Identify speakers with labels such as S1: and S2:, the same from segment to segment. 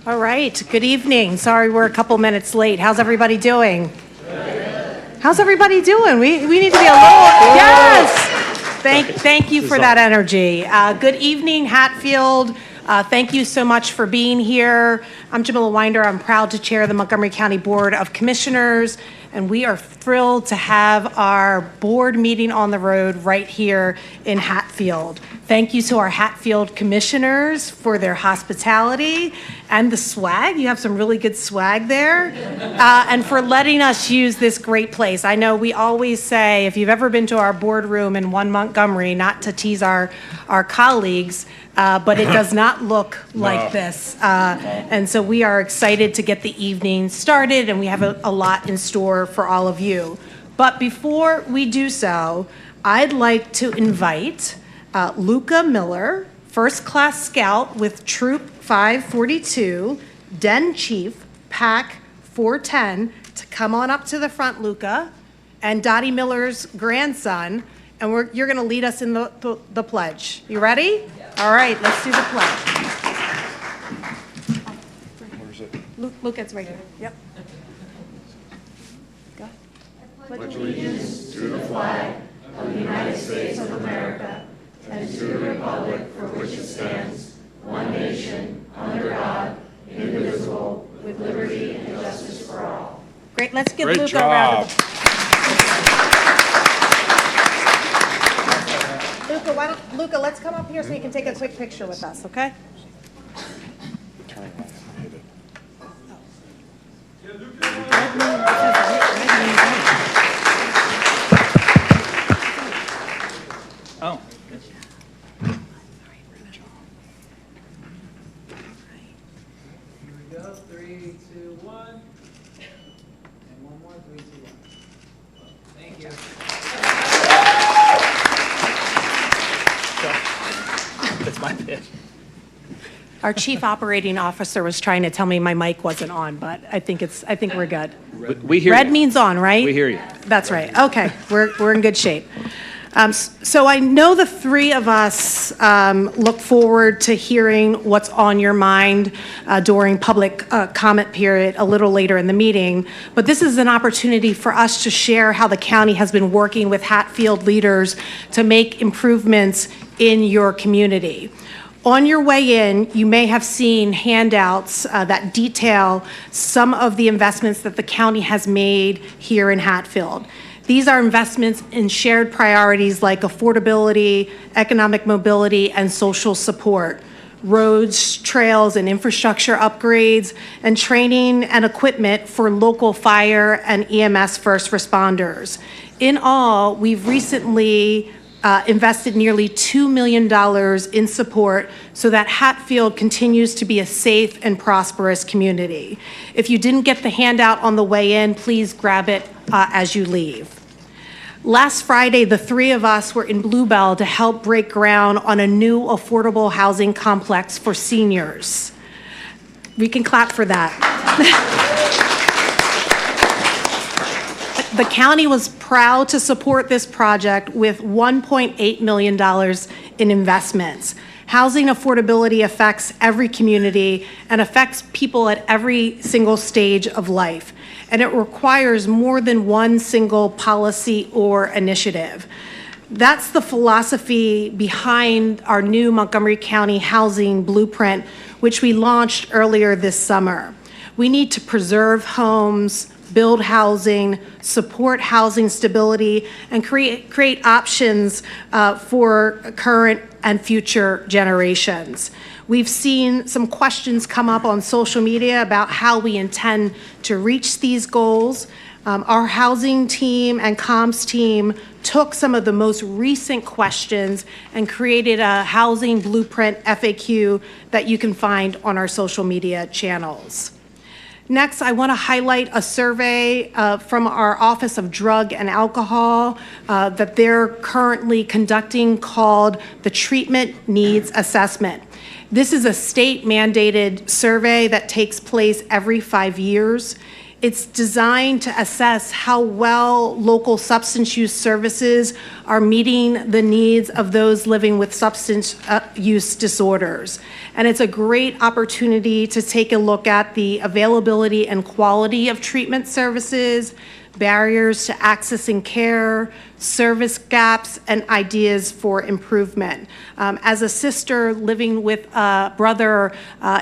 S1: All right, good evening. Sorry we're a couple minutes late. How's everybody doing? How's everybody doing? We need to be a little, yes! Thank you for that energy. Good evening, Hatfield. Thank you so much for being here. I'm Jamila Winder. I'm proud to chair the Montgomery County Board of Commissioners, and we are thrilled to have our board meeting on the road right here in Hatfield. Thank you to our Hatfield commissioners for their hospitality and the swag. You have some really good swag there. And for letting us use this great place. I know we always say, if you've ever been to our boardroom in One Montgomery, not to tease our colleagues, but it does not look like this. And so we are excited to get the evening started, and we have a lot in store for all of you. But before we do so, I'd like to invite Luca Miller, First Class Scout with Troop 542, Den Chief, Pack 410, to come on up to the front, Luca, and Dottie Miller's grandson, and you're going to lead us in the pledge. You ready? Yep. All right, let's do the pledge.
S2: Where's it?
S1: Luca, it's right here. Yep. Go.
S3: Pledge allegiance to the flag of the United States of America and to the republic for which it stands, one nation, under God, indivisible, with liberty and justice for all.
S1: Great, let's give
S2: Great
S1: Luca
S2: job.
S1: a round of applause. Luca, let's come up here so you can take a quick picture with us, okay?
S2: Turn around and hit it.
S4: Oh. Here we go. 3, 2, 1. And one more. 3, 2, 1. Thank you. That's my pitch.
S1: Our chief operating officer was trying to tell me my mic wasn't on, but I think we're good.
S4: We hear
S1: Red
S4: you.
S1: means on, right?
S4: We hear you.
S1: That's right. Okay, we're in good shape. So I know the three of us look forward to hearing what's on your mind during public comment period a little later in the meeting, but this is an opportunity for us to share how the county has been working with Hatfield leaders to make improvements in your community. On your way in, you may have seen handouts that detail some of the investments that the county has made here in Hatfield. These are investments in shared priorities like affordability, economic mobility, and social support, roads, trails, and infrastructure upgrades, and training and equipment for local fire and EMS first responders. In all, we've recently invested nearly $2 million in support so that Hatfield continues to be a safe and prosperous community. If you didn't get the handout on the way in, please grab it as you leave. Last Friday, the three of us were in Bluebell to help break ground on a new affordable housing complex for seniors. We can clap for that. The county was proud to support this project with $1.8 million in investments. Housing affordability affects every community and affects people at every single stage of life, and it requires more than one single policy or initiative. That's the philosophy behind our new Montgomery County Housing Blueprint, which we launched earlier this summer. We need to preserve homes, build housing, support housing stability, and create options for current and future generations. We've seen some questions come up on social media about how we intend to reach these goals. Our housing team and comms team took some of the most recent questions and created a housing blueprint FAQ that you can find on our social media channels. Next, I want to highlight a survey from our Office of Drug and Alcohol that they're currently conducting called the Treatment Needs Assessment. This is a state-mandated survey that takes place every 5 years. It's designed to assess how well local substance use services are meeting the needs of those living with substance use disorders. And it's a great opportunity to take a look at the availability and quality of treatment services, barriers to accessing care, service gaps, and ideas for improvement. As a sister living with a brother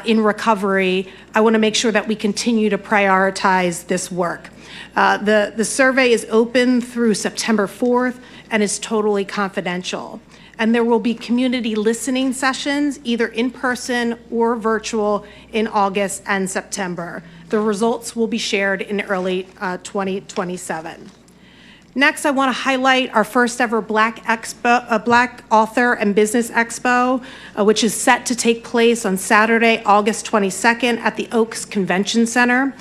S1: in recovery, I want to make sure that we continue to prioritize this work. The survey is open through September 4th and is totally confidential. And there will be community listening sessions, either in person or virtual, in August and September. The results will be shared in early 2027. Next, I want to highlight our first ever Black Author and Business Expo, which is set to take place on Saturday, August 22nd at the Oaks Convention Center.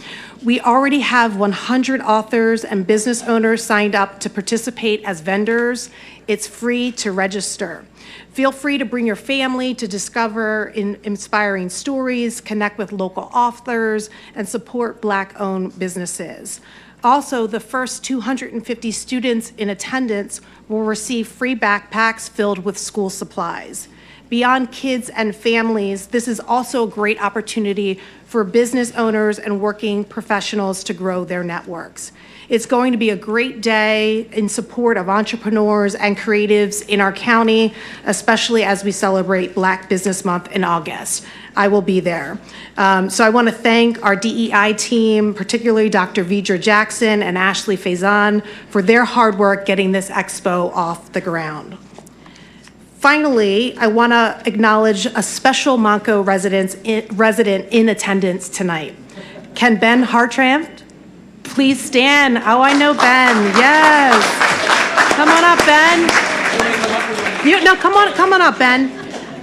S1: We already have 100 authors and business owners signed up to participate as vendors. It's free to register. Feel free to bring your family to discover inspiring stories, connect with local authors, and support Black-owned businesses. Also, the first 250 students in attendance will receive free backpacks filled with school supplies. Beyond kids and families, this is also a great opportunity for business owners and working professionals to grow their networks. It's going to be a great day in support of entrepreneurs and creatives in our county, especially as we celebrate Black Business Month in August. I will be there. So I want to thank our DEI team, particularly Dr. Vidra Jackson and Ashley Faison, for their hard work getting this expo off the ground. Finally, I want to acknowledge a special Monco resident in attendance tonight. Can Ben Hartranft please stand? Oh, I know Ben. Yes. Come on up, Ben. Come on up, Ben.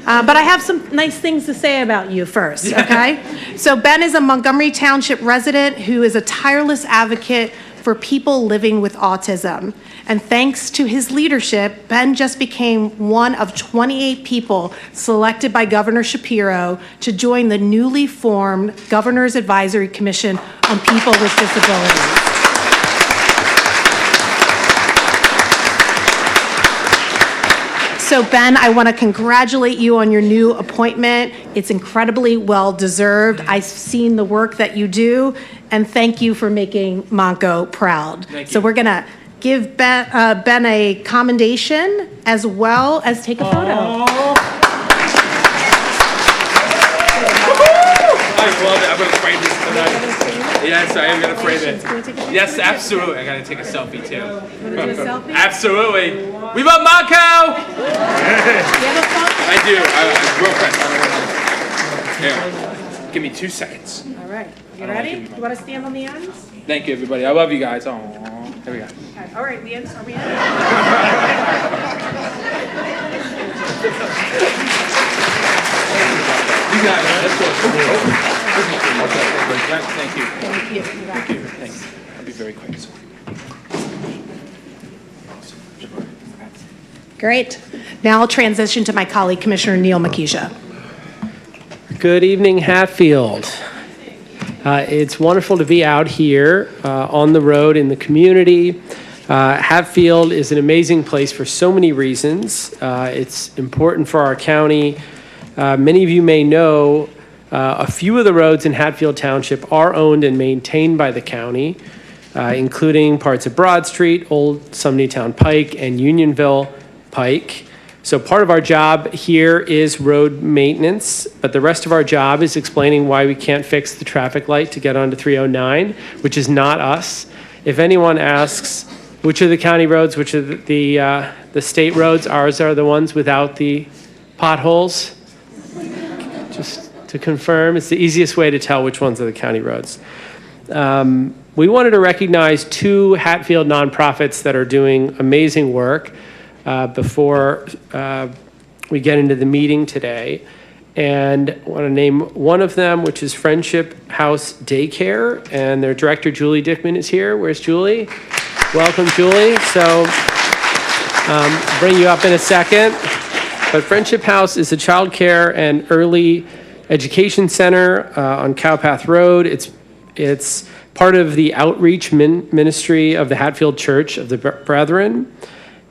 S1: But I have some nice things to say about you first, okay? So Ben is a Montgomery Township resident who is a tireless advocate for people living with autism. And thanks to his leadership, Ben just became one of 28 people selected by Governor Shapiro to join the newly formed Governor's Advisory Commission on People with Disabilities. So Ben, I want to congratulate you on your new appointment. It's incredibly well-deserved. I've seen the work that you do, and thank you for making Monco proud.
S4: Thank you.
S1: So we're going to give Ben a commendation as well as take a photo.
S5: I love it. I'm going to frame this tonight. Yes, I am going to frame it.
S1: Can we take a picture?
S5: Yes, absolutely. I got to take a selfie too.
S1: You want to do a selfie?
S5: Absolutely. We love Monco!
S1: Do you have a phone?
S5: I do. Real quick. Here. Give me 2 seconds.
S1: All right. You ready? You want to stand on the ends?
S5: Thank you, everybody. I love you guys. Oh, here we go.
S1: Okay. All right, the ends. Are we in?
S5: You got it. That's good. Thank you.
S1: Thank you.
S5: Thank you. Thanks. I'll be very quick.
S1: Great. Now I'll transition to my colleague, Commissioner Neil Makisha.
S6: Good evening, Hatfield. It's wonderful to be out here on the road in the community. Hatfield is an amazing place for so many reasons. It's important for our county. Many of you may know a few of the roads in Hatfield Township are owned and maintained by the county, including parts of Broad Street, Old Sumney Town Pike, and Unionville Pike. So part of our job here is road maintenance, but the rest of our job is explaining why we can't fix the traffic light to get onto 309, which is not us. If anyone asks which are the county roads, which are the state roads, ours are the ones without the potholes. Just to confirm, it's the easiest way to tell which ones are the county roads. We wanted to recognize 2 Hatfield nonprofits that are doing amazing work before we get into the meeting today. And I want to name one of them, which is Friendship House Daycare, and their director, Julie Dickman, is here. Where's Julie? Welcome, Julie. So bring you up in a second. But Friendship House is a child care and early education center on Cowpath Road. It's part of the outreach ministry of the Hatfield Church of the Brethren.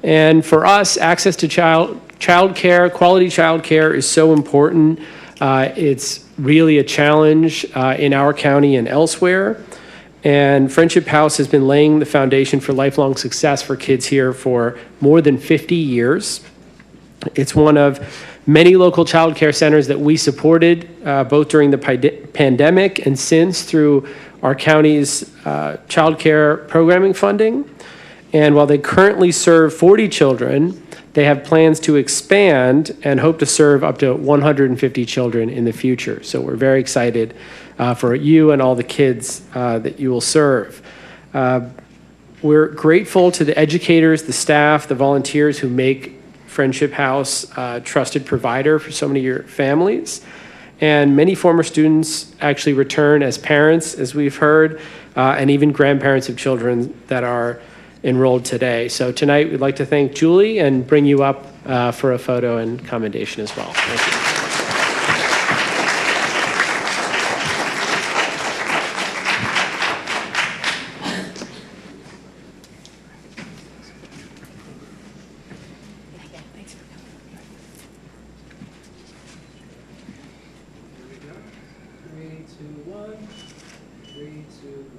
S6: And for us, access to childcare, quality childcare is so important. It's really a challenge in our county and elsewhere. And Friendship House has been laying the foundation for lifelong success for kids here for more than 50 years. It's one of many local child care centers that we supported both during the pandemic and since through our county's child care programming funding. And while they currently serve 40 children, they have plans to expand and hope to serve up to 150 children in the future. So we're very excited for you and all the kids that you will serve. We're grateful to the educators, the staff, the volunteers who make Friendship House a trusted provider for so many of your families. And many former students actually return as parents, as we've heard, and even grandparents of children that are enrolled today. So tonight we'd like to thank Julie and bring you up for a photo and commendation as well. Thank you.
S4: Here we go. 3, 2, 1. 3, 2, 1.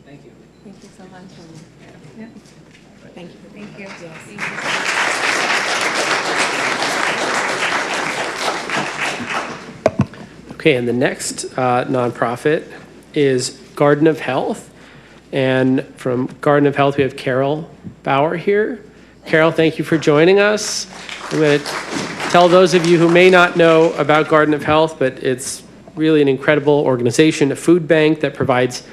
S4: Thank you.
S1: Thank you so much. Yeah. Thank you. Thank you.
S6: Okay, and the next nonprofit is Garden of Health. And from Garden of Health, we have Carol Bauer here. Carol, thank you for joining us. I'm going to tell those of you who may not know about Garden of Health, but it's really an incredible organization, a food bank that provides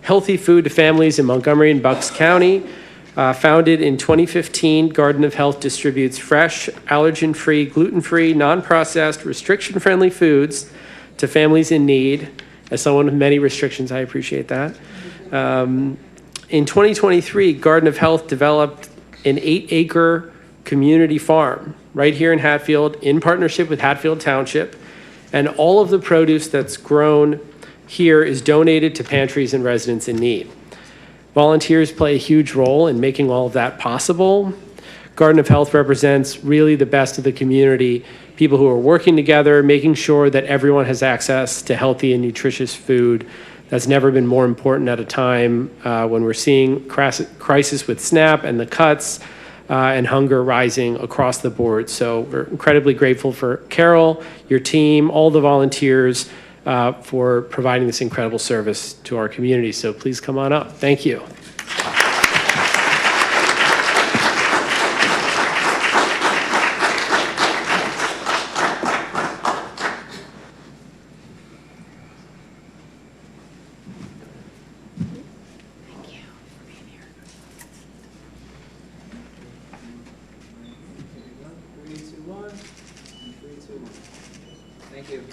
S6: healthy food to families in Montgomery and Bucks County. Founded in 2015, Garden of Health distributes fresh, allergen-free, gluten-free, non-processed, restriction-friendly foods to families in need. As someone with many restrictions, I appreciate that. In 2023, Garden of Health developed an 8-acre community farm right here in Hatfield in partnership with Hatfield Township. And all of the produce that's grown here is donated to pantries and residents in need. Volunteers play a huge role in making all of that possible. Garden of Health represents really the best of the community, people who are working together, making sure that everyone has access to healthy and nutritious food. That's never been more important at a time when we're seeing crisis with SNAP and the cuts and hunger rising across the board. So we're incredibly grateful for Carol, your team, all the volunteers for providing this incredible service to our community. So please come on up. Thank you.
S4: Here we go. 3, 2, 1. 3, 2, 1. Thank you.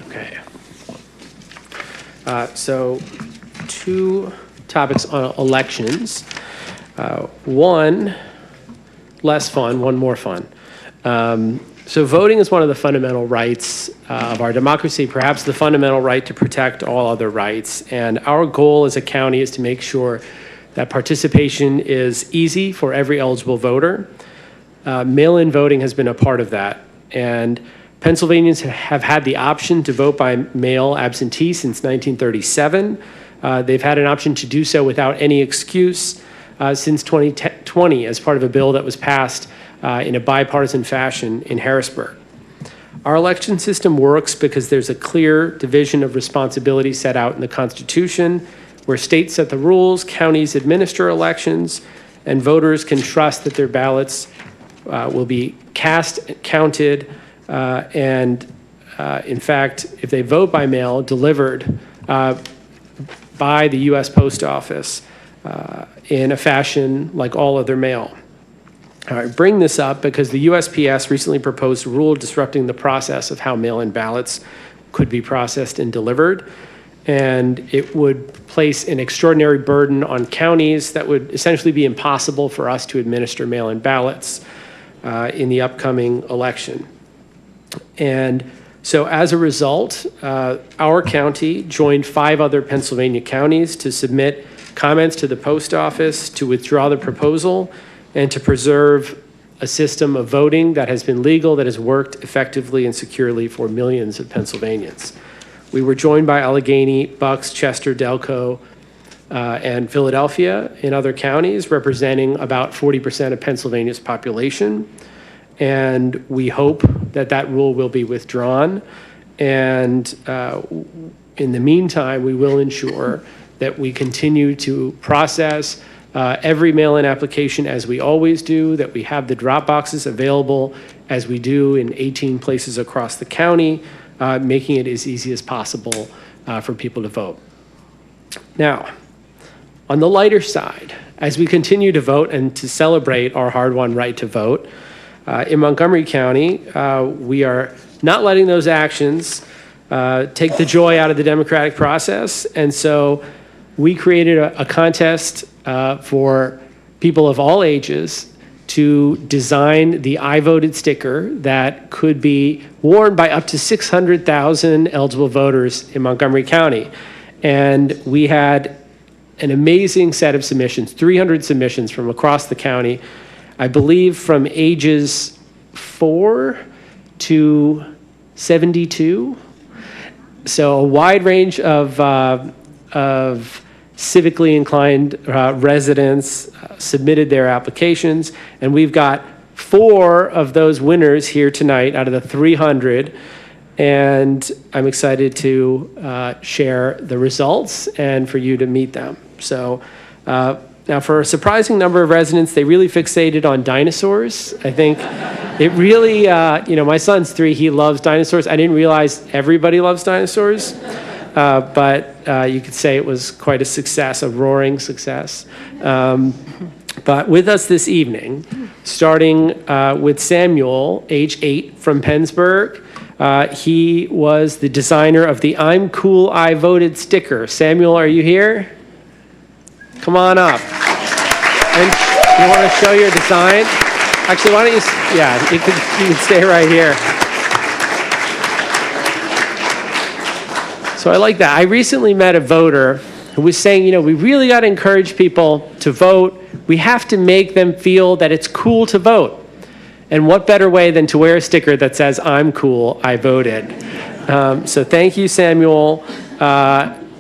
S6: Okay. So 2 topics on elections. One less fun, one more fun. So voting is one of the fundamental rights of our democracy, perhaps the fundamental right to protect all other rights. And our goal as a county is to make sure that participation is easy for every eligible voter. Mail-in voting has been a part of that. And Pennsylvanians have had the option to vote by mail absentee since 1937. They've had an option to do so without any excuse since 2020 as part of a bill that was passed in a bipartisan fashion in Harrisburg. Our election system works because there's a clear division of responsibility set out in the Constitution, where states set the rules, counties administer elections, and voters can trust that their ballots will be cast, counted, and in fact, if they vote by mail, delivered by the U.S. Post Office in a fashion like all other mail. I bring this up because the USPS recently proposed a rule disrupting the process of how mail-in ballots could be processed and delivered. And it would place an extraordinary burden on counties that would essentially be impossible for us to administer mail-in ballots. in the upcoming election. And so as a result, our county joined 5 other Pennsylvania counties to submit comments to the post office to withdraw the proposal and to preserve a system of voting that has been legal, that has worked effectively and securely for millions of Pennsylvanians. We were joined by Allegheny, Bucks, Chester, Delco, and Philadelphia in other counties, representing about 40% of Pennsylvania's population. And we hope that that rule will be withdrawn. And in the meantime, we will ensure that we continue to process every mail-in application as we always do, that we have the drop boxes available as we do in 18 places across the county, making it as easy as possible for people to vote. Now, on the lighter side, as we continue to vote and to celebrate our hard-won right to vote, in Montgomery County, we are not letting those actions take the joy out of the democratic process. And so we created a contest for people of all ages to design the I voted sticker that could be worn by up to 600,000 eligible voters in Montgomery County. And we had an amazing set of submissions, 300 submissions from across the county, I believe from ages 4 to 72. So a wide range of civically inclined residents submitted their applications, and we've got 4 of those winners here tonight out of the 300, and I'm excited to share the results and for you to meet them. So now for a surprising number of residents, they really fixated on dinosaurs. I think it really, my son's 3, he loves dinosaurs. I didn't realize everybody loves dinosaurs. But you could say it was quite a success, a roaring success. But with us this evening, starting with Samuel, age 8, from Pennsburg. He was the designer of the I'm Cool, I Voted sticker. Samuel, are you here? Come on up. And you want to show your design? Actually, why don't you can stay right here. So I like that. I recently met a voter who was saying, we really got to encourage people to vote. We have to make them feel that it's cool to vote. And what better way than to wear a sticker that says, I'm cool, I voted. So thank you, Samuel.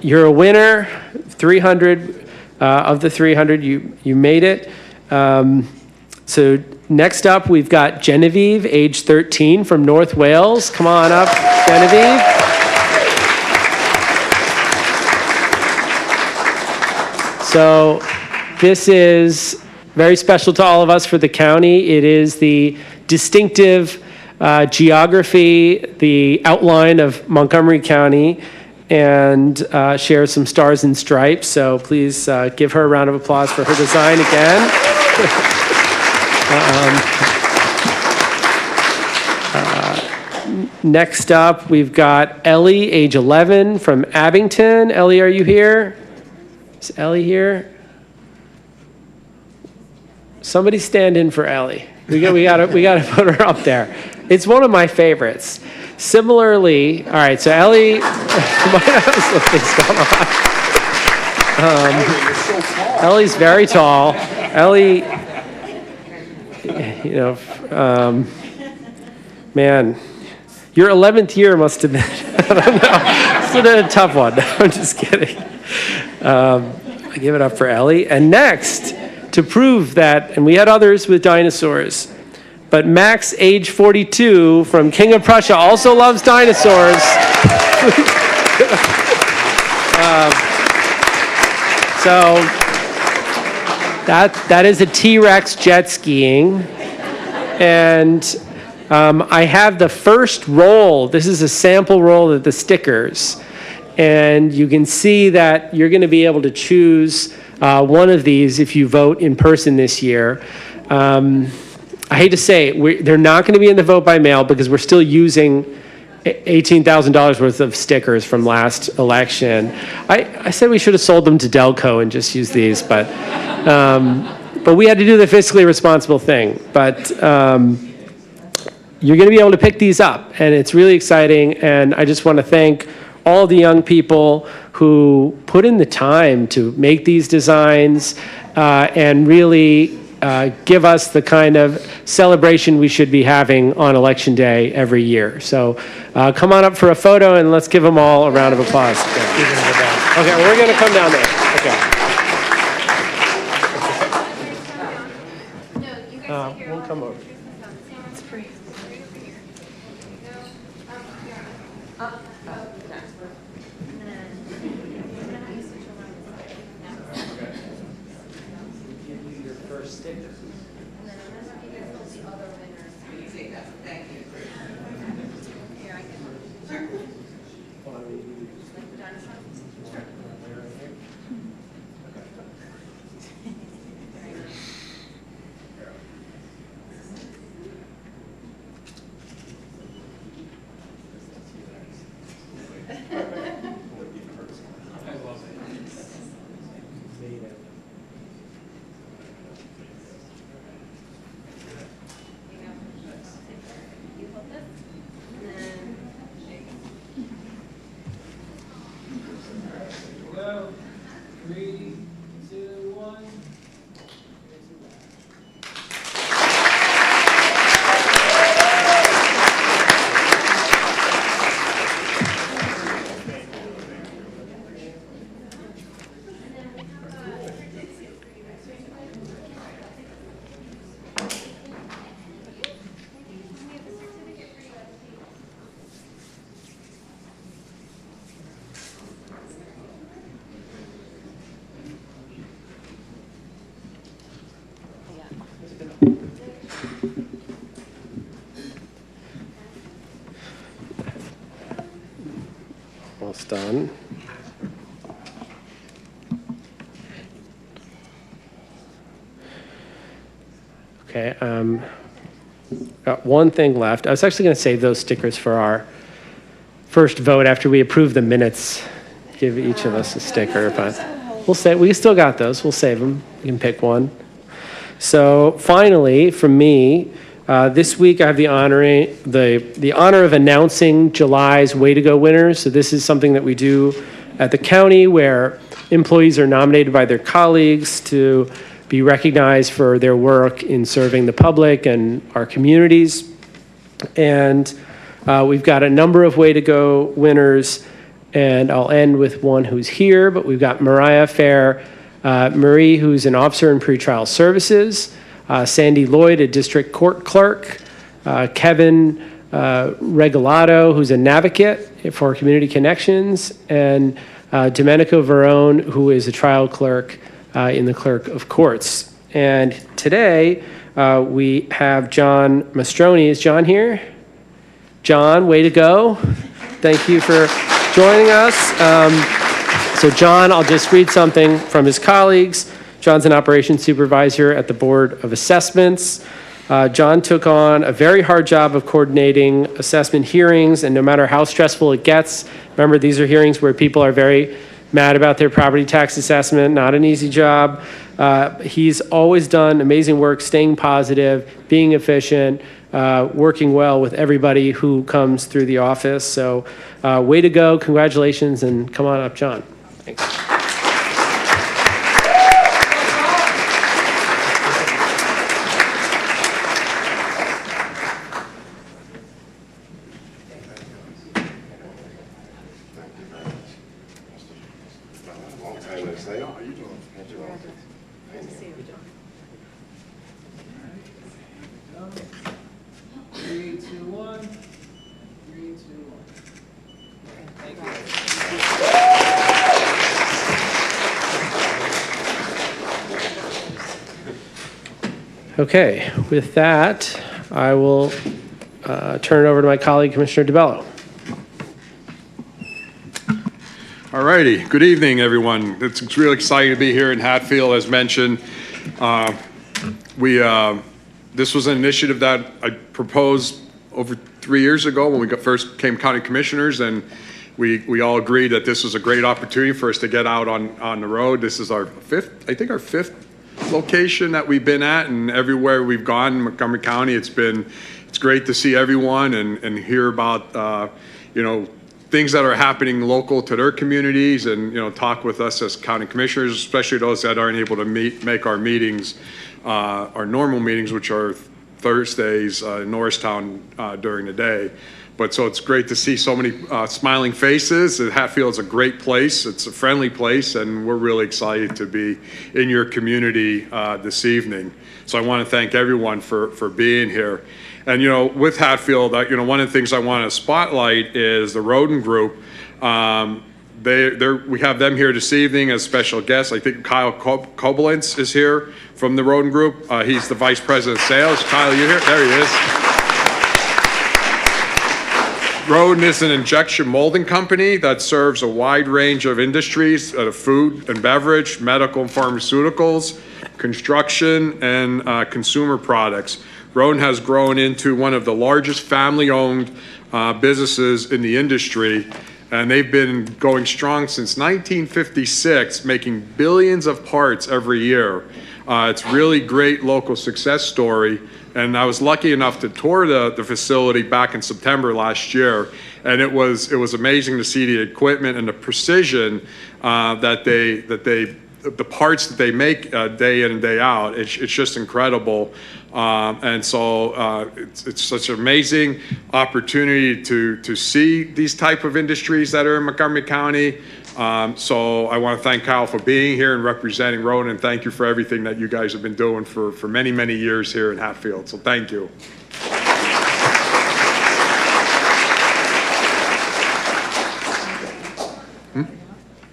S6: You're a winner. 300 of the 300, you made it. So next up, we've got Genevieve, age 13, from North Wales. Come on up, Genevieve. So this is very special to all of us for the county. It is the distinctive geography, the outline of Montgomery County, and shares some stars and stripes. So please give her a round of applause for her design again. Next up, we've got Ellie, age 11, from Abington. Ellie, are you here? Is Ellie here? Somebody stand in for Ellie. We got to put her up there. It's one of my favorites. Similarly, all right. So Ellie, Ellie's very tall. Ellie, man, your 11th year must have been. I don't know. It's been a tough one. I'm just kidding. I give it up for Ellie. And next, to prove that, and we had others with dinosaurs, but Max, age 42, from King of Prussia, also loves dinosaurs. So that is a T-Rex jet skiing. And I have the first roll. This is a sample roll of the stickers. And you can see that you're going to be able to choose one of these if you vote in person this year. I hate to say it, they're not going to be in the vote by mail because we're still using $18,000 worth of stickers from last election. I said we should have sold them to Delco and just used these, but but we had to do the fiscally responsible thing. But you're going to be able to pick these up, and it's really exciting. And I just want to thank all the young people who put in the time to make these designs and really give us the kind of celebration we should be having on Election Day every year. So come on up for a photo, and let's give them all a round of applause. Okay, we're going to come down there. Okay. We'll come over.
S4: Go. 3, 2, 1.
S6: Almost done. Okay, got one thing left. I was actually going to save those stickers for our first vote after we approve the minutes. Give each of us a sticker, but we still got those. We'll save them. You can pick one. So finally, from me, this week I have the honor of announcing July's Way to Go winners. So this is something that we do at the county where employees are nominated by their colleagues to be recognized for their work in serving the public and our communities. And we've got a number of Way to Go winners, and I'll end with one who's here, but we've got Mariah Fair Marie, who's an officer in pretrial services, Sandy Lloyd, a district court clerk, Kevin Regalado, who's a navigate for Community Connections, and Domenico Verone, who is a trial clerk in the clerk of courts. And today we have John Mastroni. Is John here? John, way to go. Thank you for joining us. So John, I'll just read something from his colleagues. John's an operations supervisor at the Board of Assessments. John took on a very hard job of coordinating assessment hearings, and no matter how stressful it gets, remember these are hearings where people are very mad about their property tax assessment, not an easy job. He's always done amazing work, staying positive, being efficient, working well with everybody who comes through the office. So way to go, congratulations, and come on up, John. Thanks.
S2: Long time no see. How you doing?
S4: Three, two, one. 3, 2, 1. Thank you.
S6: Okay, with that, I will turn it over to my colleague, Commissioner DeBello.
S7: All righty. Good evening, everyone. It's really exciting to be here in Hatfield, as mentioned. This was an initiative that I proposed over 3 years ago when we first became county commissioners, and we all agreed that this was a great opportunity for us to get out on the road. This is our fifth location that we've been at, and everywhere we've gone in Montgomery County, it's great to see everyone and hear about, things that are happening local to their communities, and, talk with us as county commissioners, especially those that aren't able to make our meetings, our normal meetings, which are Thursdays in Norristown during the day. So it's great to see so many smiling faces. Hatfield's a great place. It's a friendly place, and we're really excited to be in your community this evening. So I want to thank everyone for being here. And, with Hatfield, one of the things I want to spotlight is the Roden Group. We have them here this evening as special guests. I think Kyle Koblenz is here from the Roden Group. He's the Vice President of Sales. Kyle, you here? There he is. Roden is an injection molding company that serves a wide range of industries, food and beverage, medical and pharmaceuticals, construction, and consumer products. Roden has grown into one of the largest family-owned businesses in the industry, and they've been going strong since 1956, making billions of parts every year. It's really great local success story. And I was lucky enough to tour the facility back in September last year, and it was amazing to see the equipment and the precision the parts that they make day in and day out. It's just incredible, and so it's such an amazing opportunity to see these type of industries that are in Montgomery County. So I want to thank Kyle for being here and representing Roden, and thank you for everything that you guys have been doing for many, many years here in Hatfield. So thank you.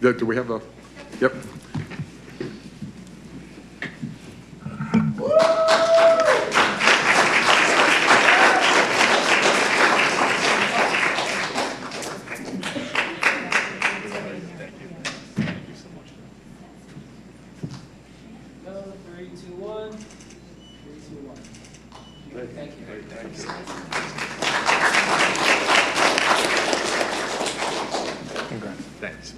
S7: Do we have a, yep.
S5: Thanks.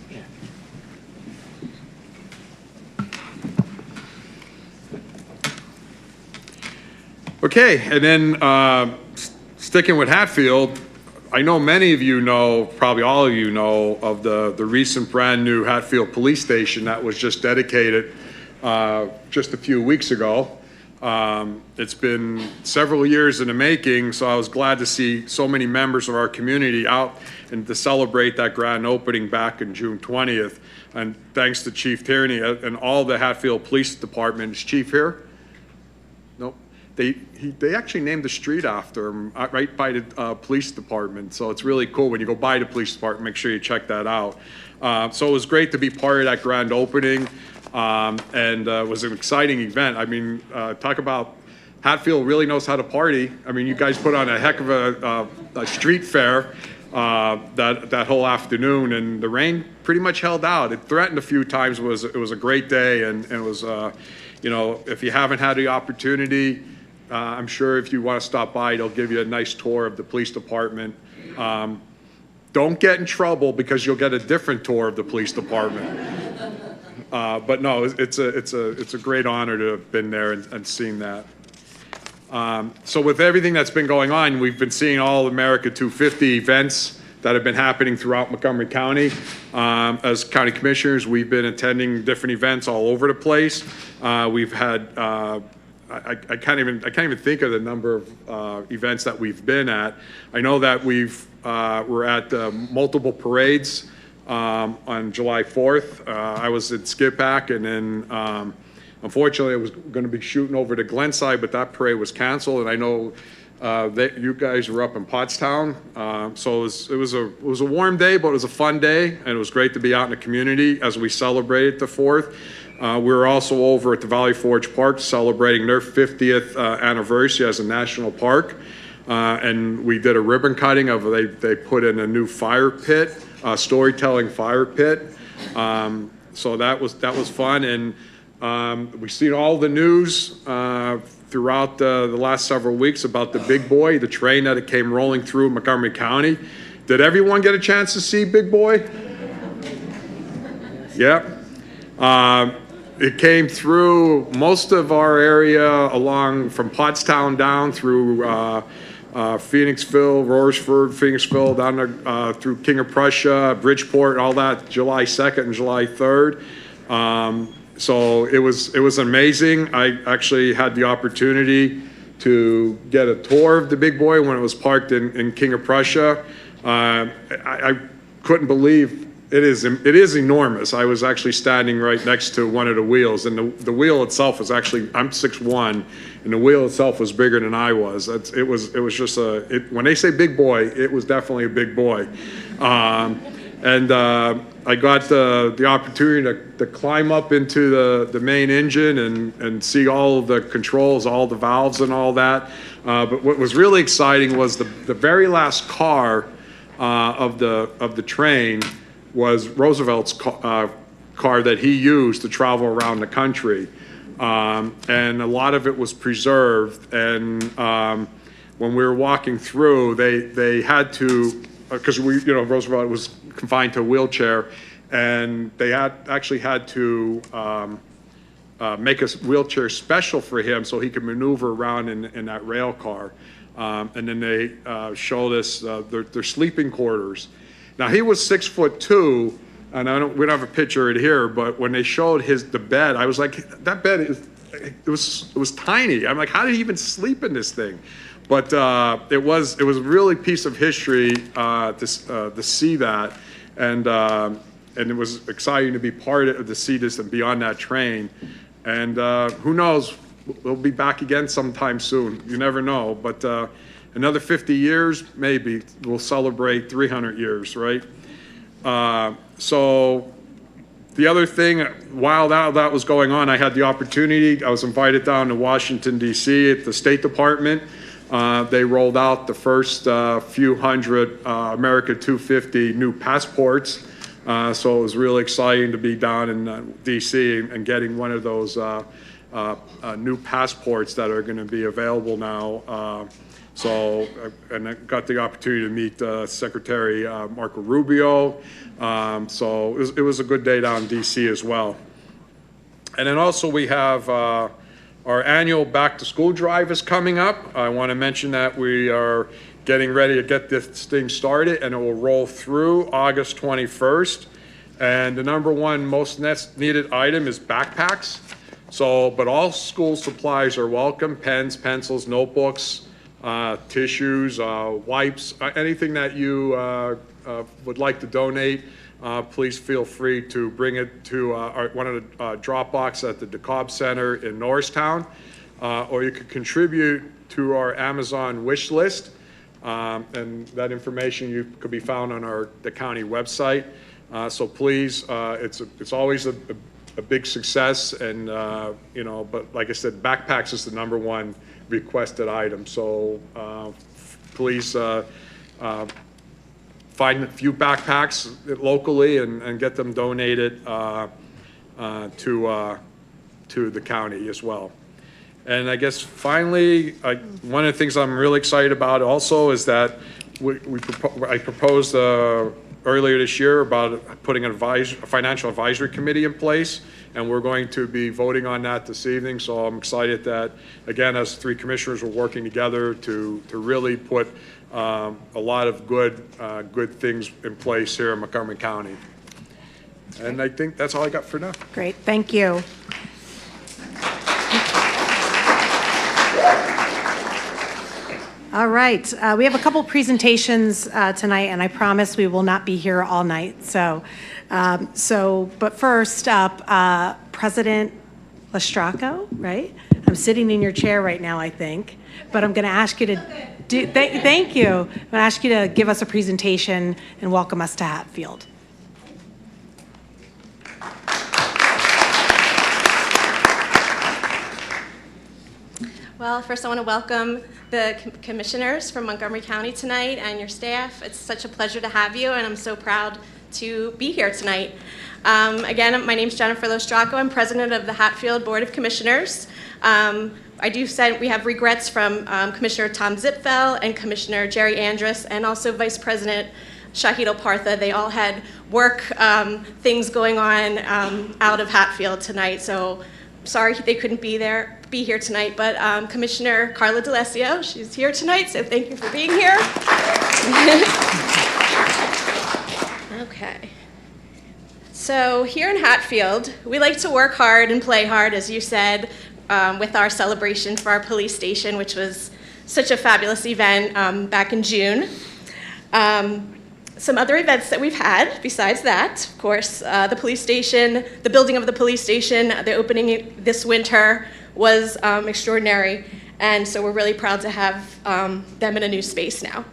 S7: Okay, and then sticking with Hatfield, I know many of you know, probably all of you know, of the recent brand new Hatfield Police Station that was just dedicated just a few weeks ago. It's been several years in the making, so I was glad to see so many members of our community out and to celebrate that grand opening back in June 20th. And thanks to Chief Tierney and all the Hatfield Police Department. Is Chief here? Nope. They actually named the street after him, right by the police department. So it's really cool when you go by the police department, make sure you check that out. So it was great to be part of that grand opening. And it was an exciting event. I mean, talk about Hatfield really knows how to party. I mean, you guys put on a heck of a street fair that whole afternoon, and the rain pretty much held out. It threatened a few times. It was a great day, and it was, if you haven't had the opportunity, I'm sure if you want to stop by, they'll give you a nice tour of the police department. Don't get in trouble because you'll get a different tour of the police department. But no, it's a great honor to have been there and seen that. So with everything that's been going on, we've been seeing All America 250 events that have been happening throughout Montgomery County. As county commissioners, we've been attending different events all over the place. We've had I can't even think of the number of events that we've been at. I know that we're at multiple parades. On July 4th, I was at Skip-Pack, and then unfortunately I was going to be shooting over to Glenside, but that parade was canceled, and I know that you guys were up in Pottstown. So it was a warm day, but it was a fun day, and it was great to be out in the community as we celebrated the 4th. We were also over at the Valley Forge Park celebrating their 50th anniversary as a national park, and we did a ribbon cutting of they put in a new fire pit. Storytelling fire pit. So that was fun, and we've seen all the news throughout the last several weeks about the Big Boy, the train that it came rolling through Montgomery County. Did everyone get a chance to see Big Boy? Yeah. it came through most of our area along from Pottstown down through Phoenixville, Royersford, Phoenixville, down to, through King of Prussia, Bridgeport, all that, July 2nd and July 3rd. So it was amazing. I actually had the opportunity to get a tour of the big boy when it was parked in King of Prussia. I couldn't believe it is enormous. I was actually standing right next to one of the wheels, and the wheel itself was actually, I'm 6'1", and the wheel itself was bigger than I was. It was just when they say big boy, it was definitely a big boy. I got the opportunity to climb up into the main engine and see all of the controls, all the valves and all that. But what was really exciting was the very last car of the train was Roosevelt's car that he used to travel around the country. And a lot of it was preserved. And when we were walking through, they had to, because Roosevelt was confined to a wheelchair, and they actually had to make a wheelchair special for him so he could maneuver around in that rail car. And then they showed us their sleeping quarters. Now, he was 6'2", and we don't have a picture of it here, but when they showed the bed, I was like, that bed it was tiny. I'm like, how did he even sleep in this thing? But it was a really piece of history to see that, and it was exciting to be part of, to see this and be on that train. And who knows, we'll be back again sometime soon. You never know, but another 50 years, maybe we'll celebrate 300 years, right? So the other thing, while that was going on, I had the opportunity, I was invited down to Washington, D.C. at the State Department. They rolled out the first few hundred America 250 new passports. So it was really exciting to be down in D.C. and getting one of those new passports that are going to be available now. And I got the opportunity to meet Secretary Marco Rubio. So it was a good day down in D.C. as well. And then also we have our annual back to school drive is coming up. I want to mention that we are getting ready to get this thing started, and it will roll through August 21st. And the number one most needed item is backpacks. But all school supplies are welcome: pens, pencils, notebooks, tissues, wipes, anything that you would like to donate. Please feel free to bring it to one of the drop boxes at the DeKalb Center in Norristown, or you could contribute to our Amazon wish list, and that information could be found on the county website. So please, it's always a big success, and but like I said, backpacks is the number one requested item. So please find a few backpacks locally and get them donated to the county as well. And I guess finally, one of the things I'm really excited about also is that I proposed earlier this year about putting a financial advisory committee in place, and we're going to be voting on that this evening. So I'm excited that, again, as three commissioners, we're working together to really put a lot of good things in place here in Montgomery County. And I think that's all I got for now.
S1: Great, thank you. All right, we have a couple presentations tonight, and I promise we will not be here all night. But first up, President Lestraco, right? I'm sitting in your chair right now, I think, but I'm going to ask you to thank you. I'm going to ask you to give us a presentation and welcome us to Hatfield.
S3: Well, first I want to welcome the commissioners from Montgomery County tonight and your staff. It's such a pleasure to have you, and I'm so proud to be here tonight. Again, my name is Jennifer Lestraco. I'm president of the Hatfield Board of Commissioners. I do say we have regrets from Commissioner Tom Zipfel and Commissioner Jerry Andrus, and also Vice President Shahid Al-Partha. They all had work things going on out of Hatfield tonight, so sorry they couldn't be here tonight, but Commissioner Carla D'Alessio, she's here tonight, so thank you for being here. Okay. So here in Hatfield, we like to work hard and play hard, as you said, with our celebration for our police station, which was such a fabulous event back in June. Some other events that we've had besides that, of course, the police station, the building of the police station, the opening this winter was extraordinary, and so we're really proud to have them in a new space now.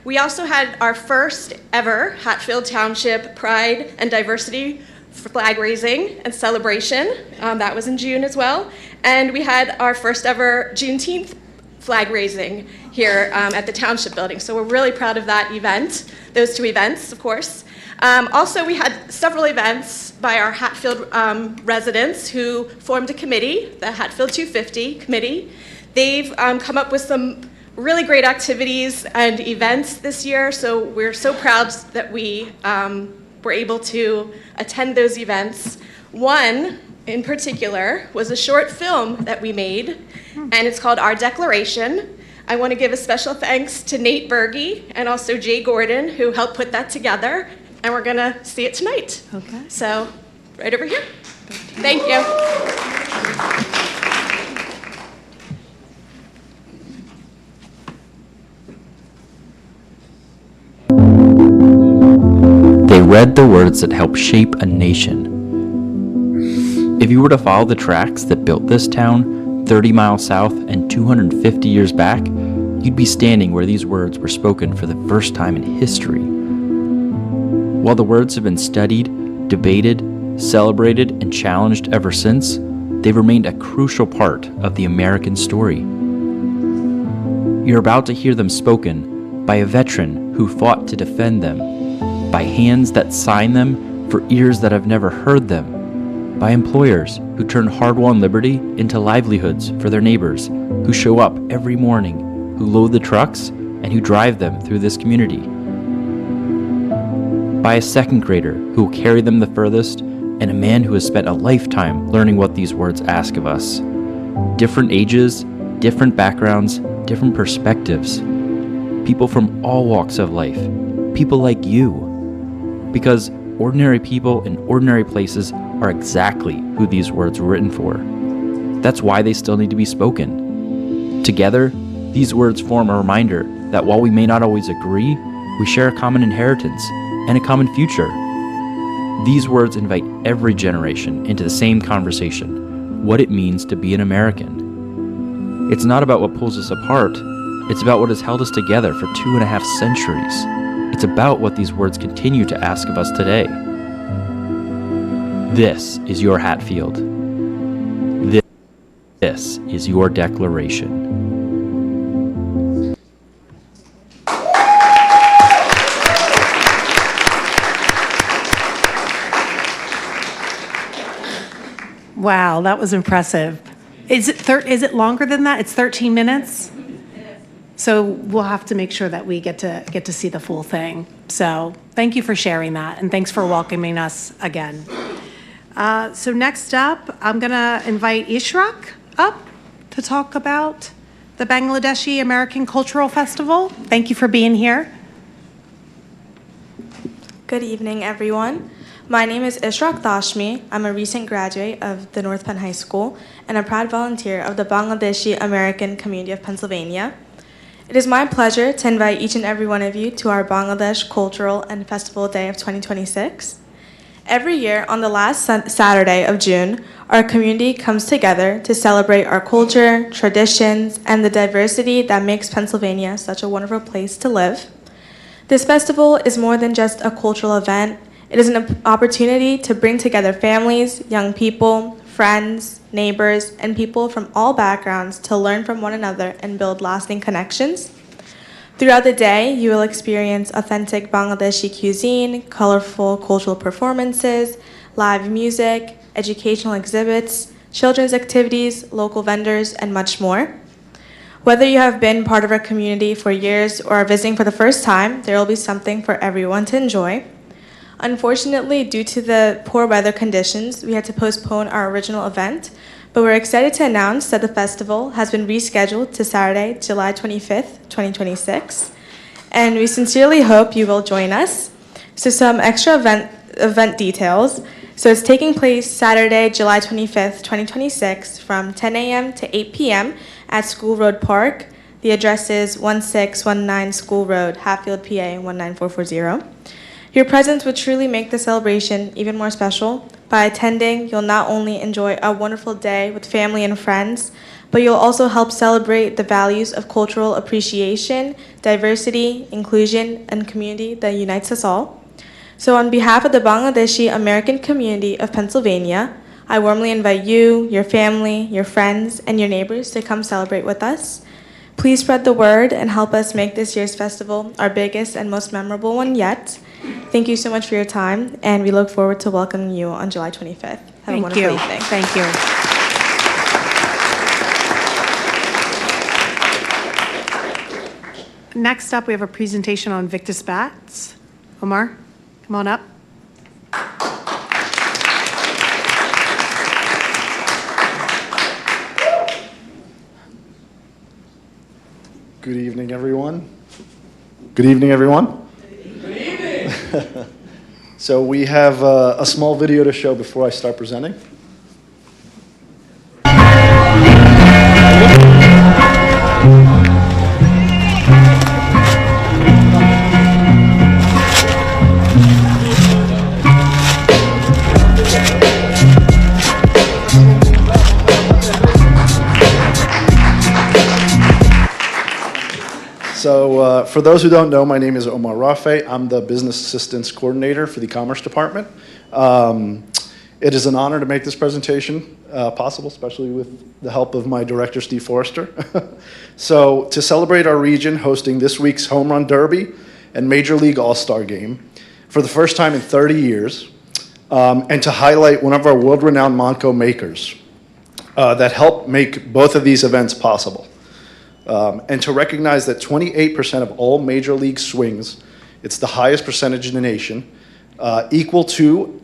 S3: We also had our first ever Hatfield Township Pride and Diversity flag raising and celebration. That was in June as well. And we had our first ever Juneteenth flag raising here at the Township Building. So we're really proud of that event, those two events, of course. Also, we had several events by our Hatfield residents who formed a committee, the Hatfield 250 committee. They've come up with some really great activities and events this year, so we're so proud that we were able to attend those events. One, in particular, was a short film that we made, and it's called Our Declaration. I want to give a special thanks to Nate Berge and also Jay Gordon, who helped put that together, and we're going to see it tonight.
S1: Okay.
S3: So, right over here. Thank you.
S8: They read the words that help shape a nation. If you were to follow the tracks that built this town 30 miles south and 250 years back, you'd be standing where these words were spoken for the first time in history. While the words have been studied, debated, celebrated, and challenged ever since, they've remained a crucial part of the American story. You're about to hear them spoken by a veteran who fought to defend them, by hands that sign them for ears that have never heard them, by employers who turn hard-won liberty into livelihoods for their neighbors, who show up every morning, who load the trucks, and who drive them through this community. By a second grader who will carry them the furthest, and a man who has spent a lifetime learning what these words ask of us. Different ages, different backgrounds, different perspectives. People from all walks of life. People like you. Because ordinary people in ordinary places are exactly who these words were written for. That's why they still need to be spoken. Together, these words form a reminder that while we may not always agree, we share a common inheritance and a common future. These words invite every generation into the same conversation, what it means to be an American. It's not about what pulls us apart, it's about what has held us together for 2.5 centuries. It's about what these words continue to ask of us today. This is your Hatfield. This is your declaration.
S1: Wow, that was impressive. Is it longer than that? It's 13 minutes? So we'll have to make sure that we get to see the full thing. So thank you for sharing that, and thanks for welcoming us again. So next up, I'm going to invite Ishraq up to talk about the Bangladeshi American Cultural Festival. Thank you for being here.
S9: Good evening, everyone. My name is Ishraq Dashmi. I'm a recent graduate of the North Penn High School and a proud volunteer of the Bangladeshi American Community of Pennsylvania. It is my pleasure to invite each and every one of you to our Bangladesh Cultural and Festival Day of 2026. Every year on the last Saturday of June, our community comes together to celebrate our culture, traditions, and the diversity that makes Pennsylvania such a wonderful place to live. This festival is more than just a cultural event. It is an opportunity to bring together families, young people, friends, neighbors, and people from all backgrounds to learn from one another and build lasting connections. Throughout the day, you will experience authentic Bangladeshi cuisine, colorful cultural performances, live music, educational exhibits, children's activities, local vendors, and much more. Whether you have been part of our community for years or are visiting for the first time, there will be something for everyone to enjoy. Unfortunately, due to the poor weather conditions, we had to postpone our original event, but we're excited to announce that the festival has been rescheduled to Saturday, July 25th, 2026, and we sincerely hope you will join us. So some extra event details. So it's taking place Saturday, July 25th, 2026 from 10 a.m. to 8 p.m. at School Road Park. The address is 1619 School Road, Hatfield, PA 19440. Your presence would truly make the celebration even more special. By attending, you'll not only enjoy a wonderful day with family and friends, but you'll also help celebrate the values of cultural appreciation, diversity, inclusion, and community that unites us all. So on behalf of the Bangladeshi American community of Pennsylvania, I warmly invite you, your family, your friends, and your neighbors to come celebrate with us. Please spread the word and help us make this year's festival our biggest and most memorable one yet. Thank you so much for your time, and we look forward to welcoming you on July 25th. Have a wonderful evening.
S1: Thank you. Next up, we have a presentation on Victus bats. Omar, come on up.
S10: Good evening, everyone. Good evening, everyone.
S7: Good evening.
S10: So we have a small video to show before I start presenting. So for those who don't know, my name is Omar Rafe. I'm the Business Assistance Coordinator for the Commerce Department. It is an honor to make this presentation possible, especially with the help of my director, Steve Forrester. So to celebrate our region hosting this week's Home Run Derby and Major League All-Star Game for the first time in 30 years, and to highlight one of our world-renowned Monco makers that helped make both of these events possible. And to recognize that 28% of all major league swings, it's the highest percentage in the nation, equal to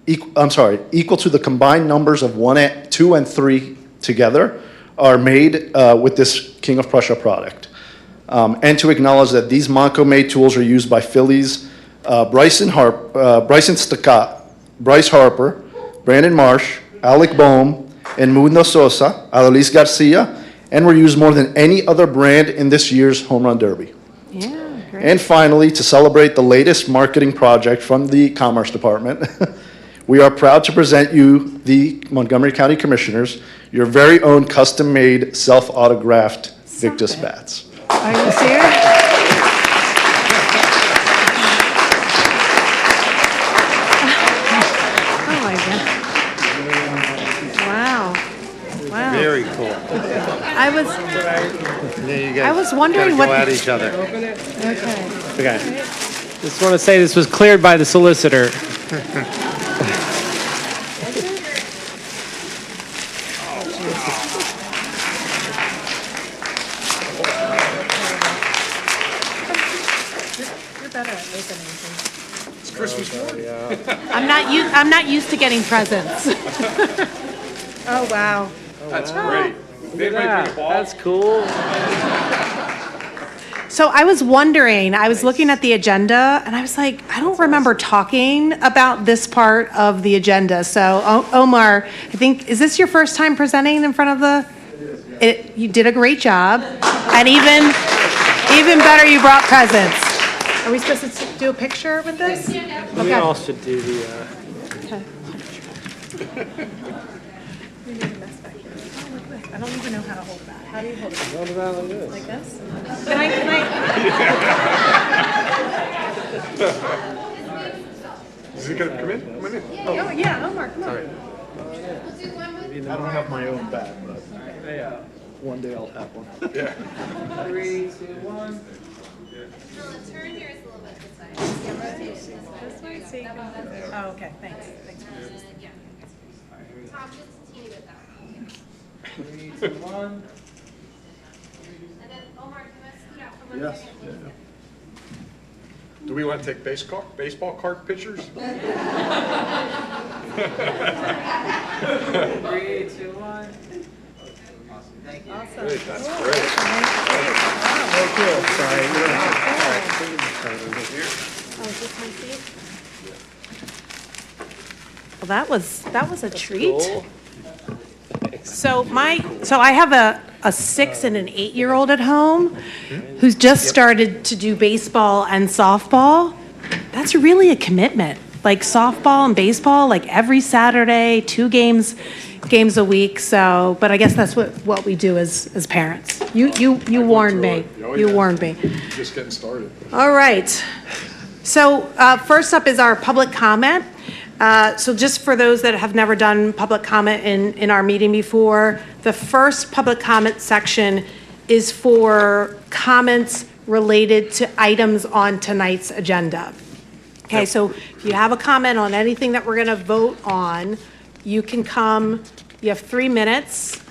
S10: the combined numbers of 1, 2, and 3 together are made with this King of Prussia product. And to acknowledge that these Monco-made tools are used by Phillies Bryson Stakkat, Bryce Harper, Brandon Marsh, Alec Boehm, and Mundo Sosa, Adolis Garcia, and were used more than any other brand in this year's Home Run Derby.
S1: Yeah, great.
S10: And finally, to celebrate the latest marketing project from the Commerce Department, we are proud to present you, the Montgomery County Commissioners, your very own custom-made, self-autographed Victus bats.
S1: Are you serious? Oh my God. Wow. Wow.
S11: Very cool.
S1: I was wondering what.
S11: Go at each other.
S6: Okay. Just want to say this was cleared by the solicitor.
S1: You're better at opening things.
S7: It's Christmas morning.
S1: I'm not used to getting presents. Oh wow.
S7: That's great.
S6: That's cool.
S1: So I was wondering, I was looking at the agenda and I was like, I don't remember talking about this part of the agenda. So Omar, I think, is this your first time presenting in front of the? You did a great job. And even better, you brought presents. Are we supposed to do a picture with this?
S6: We all should do the.
S1: Okay. I don't even know how to hold that. How do you hold it?
S6: What about like this?
S1: Like this? Can I?
S7: Is he gonna come in? Come on in.
S1: Oh, yeah, Omar, come on.
S7: All right.
S10: I don't have my own bat, but one day I'll have one.
S7: Yeah.
S4: 3, 2, 1.
S3: The turn here is a little bit this side. Yeah, rotate this way.
S1: Oh, okay, thanks.
S3: Yeah. Tom, just a teeny bit that way.
S4: 3, 2, 1.
S7: Yes. Do we want to take baseball card pictures?
S4: 3, 2, 1. Awesome. Thank you.
S7: Great, that's great.
S1: Well, that was a treat. So I have a 6 and an 8-year-old at home who's just started to do baseball and softball. That's really a commitment. Like softball and baseball, like every Saturday, 2 games a week. So, but I guess that's what we do as parents. You warned me. You warned me.
S7: Just getting started.
S1: All right. So first up is our public comment. So just for those that have never done public comment in our meeting before, the first public comment section is for comments related to items on tonight's agenda. Okay, so if you have a comment on anything that we're going to vote on, you can come. You have 3 minutes.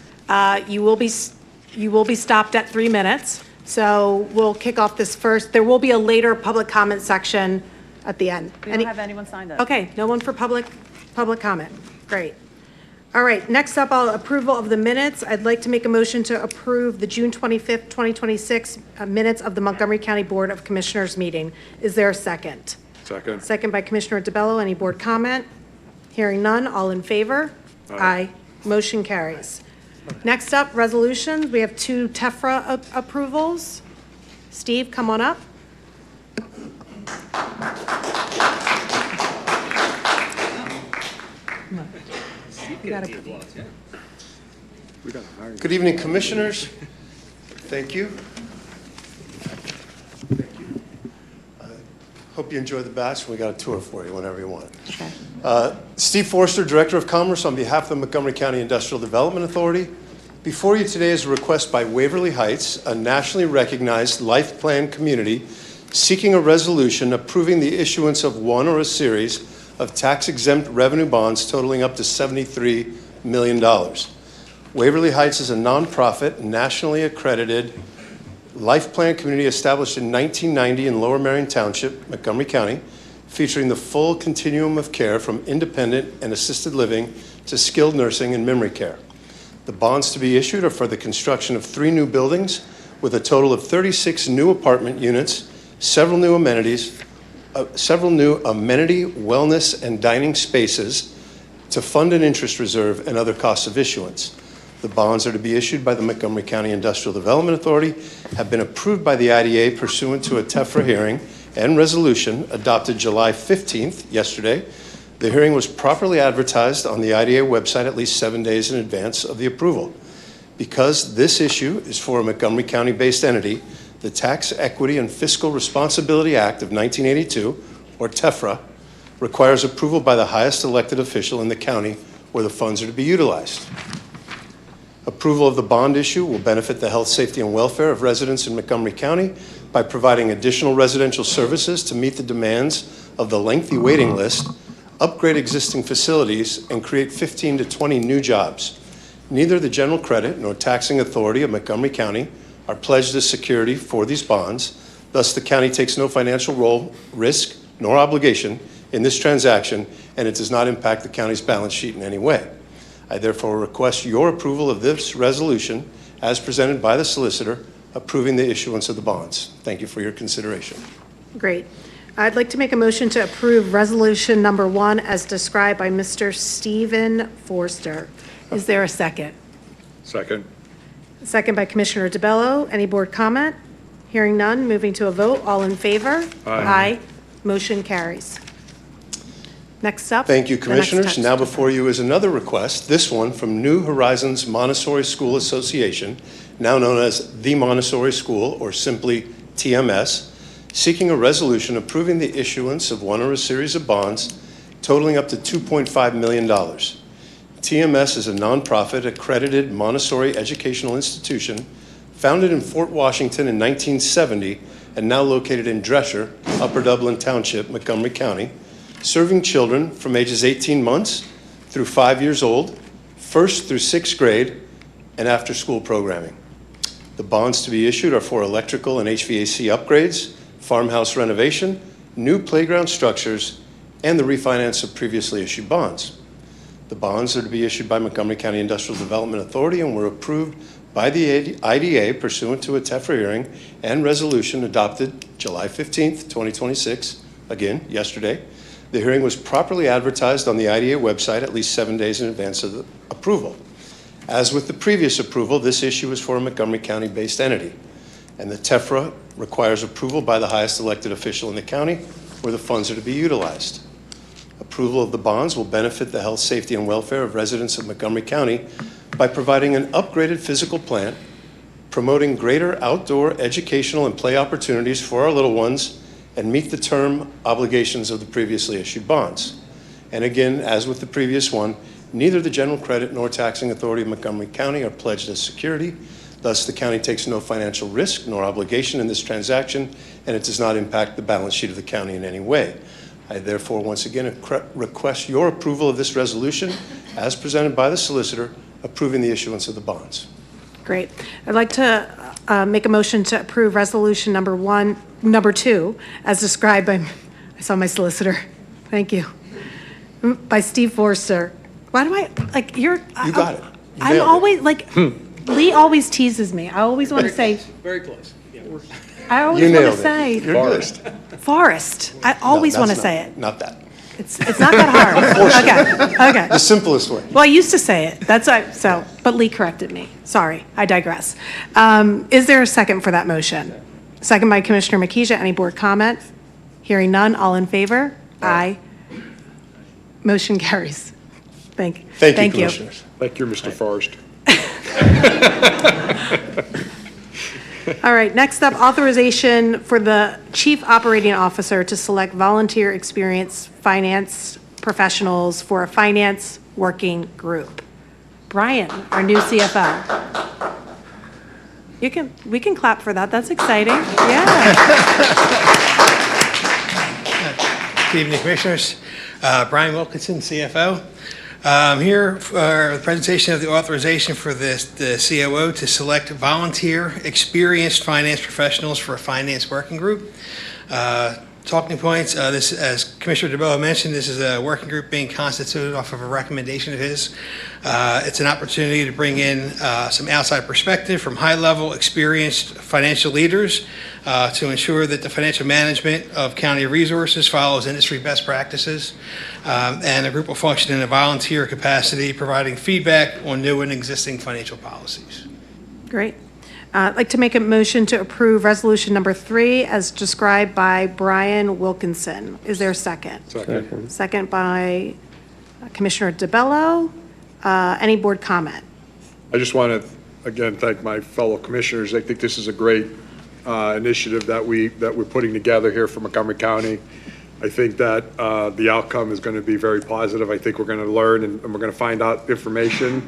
S1: You will be stopped at 3 minutes. So we'll kick off this first. There will be a later public comment section at the end.
S3: We don't have anyone signed up.
S1: Okay, no one for public comment. Great. All right, next up, approval of the minutes. I'd like to make a motion to approve the June 25th, 2026 minutes of the Montgomery County Board of Commissioners meeting. Is there a second?
S7: Second.
S1: Second by Commissioner DeBello. Any board comment? Hearing none, all in favor? Aye. Motion carries. Next up, resolutions. We have 2 TEFRA approvals. Steve, come on up.
S11: Good evening, Commissioners. Thank you. Hope you enjoy the bats. We got a tour for you whenever you want.
S1: Okay.
S11: Steve Forster, Director of Commerce on behalf of the Montgomery County Industrial Development Authority. Before you today is a request by Waverly Heights, a nationally recognized life plan community, seeking a resolution approving the issuance of one or a series of tax-exempt revenue bonds totaling up to $73 million. Waverly Heights is a nonprofit, nationally accredited life plan community established in 1990 in Lower Merion Township, Montgomery County, featuring the full continuum of care from independent and assisted living to skilled nursing and memory care. The bonds to be issued are for the construction of 3 new buildings with a total of 36 new apartment units, several new amenity, wellness, and dining spaces to fund an interest reserve and other costs of issuance. The bonds are to be issued by the Montgomery County Industrial Development Authority, have been approved by the IDA pursuant to a TEFRA hearing and resolution adopted July 15th, yesterday. The hearing was properly advertised on the IDA website at least 7 days in advance of the approval. Because this issue is for a Montgomery County-based entity, the Tax Equity and Fiscal Responsibility Act of 1982, or TEFRA, requires approval by the highest elected official in the county where the funds are to be utilized. Approval of the bond issue will benefit the health, safety, and welfare of residents in Montgomery County by providing additional residential services to meet the demands of the lengthy waiting list, upgrade existing facilities, and create 15 to 20 new jobs. Neither the general credit nor taxing authority of Montgomery County are pledged as security for these bonds. Thus, the county takes no financial risk, nor obligation in this transaction, and it does not impact the county's balance sheet in any way. I therefore request your approval of this resolution as presented by the solicitor approving the issuance of the bonds. Thank you for your consideration.
S1: Great. I'd like to make a motion to approve resolution number 1 as described by Mr. Stephen Forster. Is there a second?
S7: Second.
S1: Second by Commissioner DeBello. Any board comment? Hearing none, moving to a vote. All in favor?
S7: Aye.
S1: Motion carries. Next up.
S11: Thank you,
S1: the next
S11: Commissioners.
S1: text.
S11: Now before you is another request, this one from New Horizons Montessori School Association, now known as the Montessori School, or simply TMS, seeking a resolution approving the issuance of one or a series of bonds totaling up to $2.5 million. TMS is a nonprofit accredited Montessori educational institution founded in Fort Washington in 1970 and now located in Dresher, Upper Dublin Township, Montgomery County, serving children from ages 18 months through 5 years old, 1st through 6th grade, and after-school programming. The bonds to be issued are for electrical and HVAC upgrades, farmhouse renovation, new playground structures, and the refinance of previously issued bonds. The bonds are to be issued by Montgomery County Industrial Development Authority and were approved by the IDA pursuant to a TEFRA hearing and resolution adopted July 15th, 2026, again, yesterday. The hearing was properly advertised on the IDA website at least 7 days in advance of the approval. As with the previous approval, this issue is for a Montgomery County-based entity, and the TEFRA requires approval by the highest elected official in the county where the funds are to be utilized. Approval of the bonds will benefit the health, safety, and welfare of residents of Montgomery County by providing an upgraded physical plant, promoting greater outdoor educational and play opportunities for our little ones, and meet the term obligations of the previously issued bonds. And again, as with the previous one, neither the General Credit nor Taxing Authority of Montgomery County are pledged as security. Thus, the county takes no financial risk nor obligation in this transaction, and it does not impact the balance sheet of the county in any way. I therefore once again request your approval of this resolution as presented by the solicitor approving the issuance of the bonds.
S1: Great. I'd like to make a motion to approve resolution number 2, as described by, I saw my solicitor, thank you, by Steve Forster. Why do I, like,
S11: You got it. You
S1: I'm
S11: nailed it.
S1: always, like, Lee always teases me. I always want to say,
S5: Very close. Yeah.
S1: I always
S11: You
S1: want to
S11: nailed it.
S1: say,
S11: You're good.
S1: Forest. I always
S11: No,
S1: want to
S11: that's
S1: say it.
S11: Not that.
S1: It's not that hard. Okay, okay.
S11: The simplest way.
S1: Well, I used to say it. But Lee corrected me. Sorry, I digress. Is there a second for that motion? Second by Commissioner Makija. Any board comment? Hearing none, all in favor? Aye. Motion carries. Thank you.
S11: Thank you, Commissioners.
S7: Thank you, Mr. Forrest.
S1: All right, next up, authorization for the Chief Operating Officer to select volunteer experienced finance professionals for a finance working group. Brian, our new CFO. We can clap for that. That's exciting. Yeah.
S12: Good evening, Commissioners. Brian Wilkinson, CFO. I'm here for the presentation of the authorization for the COO to select volunteer experienced finance professionals for a finance working group. Talking points, this, as Commissioner DeBoa mentioned, this is a working group being constituted off of a recommendation of his. It's an opportunity to bring in some outside perspective from high-level experienced financial leaders to ensure that the financial management of county resources follows industry best practices. And the group will function in a volunteer capacity, providing feedback on new and existing financial policies.
S1: Great. I'd like to make a motion to approve resolution number 3 as described by Brian Wilkinson. Is there a second?
S7: Second.
S1: Second by Commissioner DeBello. Any board comment?
S7: I just want to, again, thank my fellow commissioners. I think this is a great initiative that we're putting together here for Montgomery County. I think that the outcome is going to be very positive. I think we're going to learn and we're going to find out information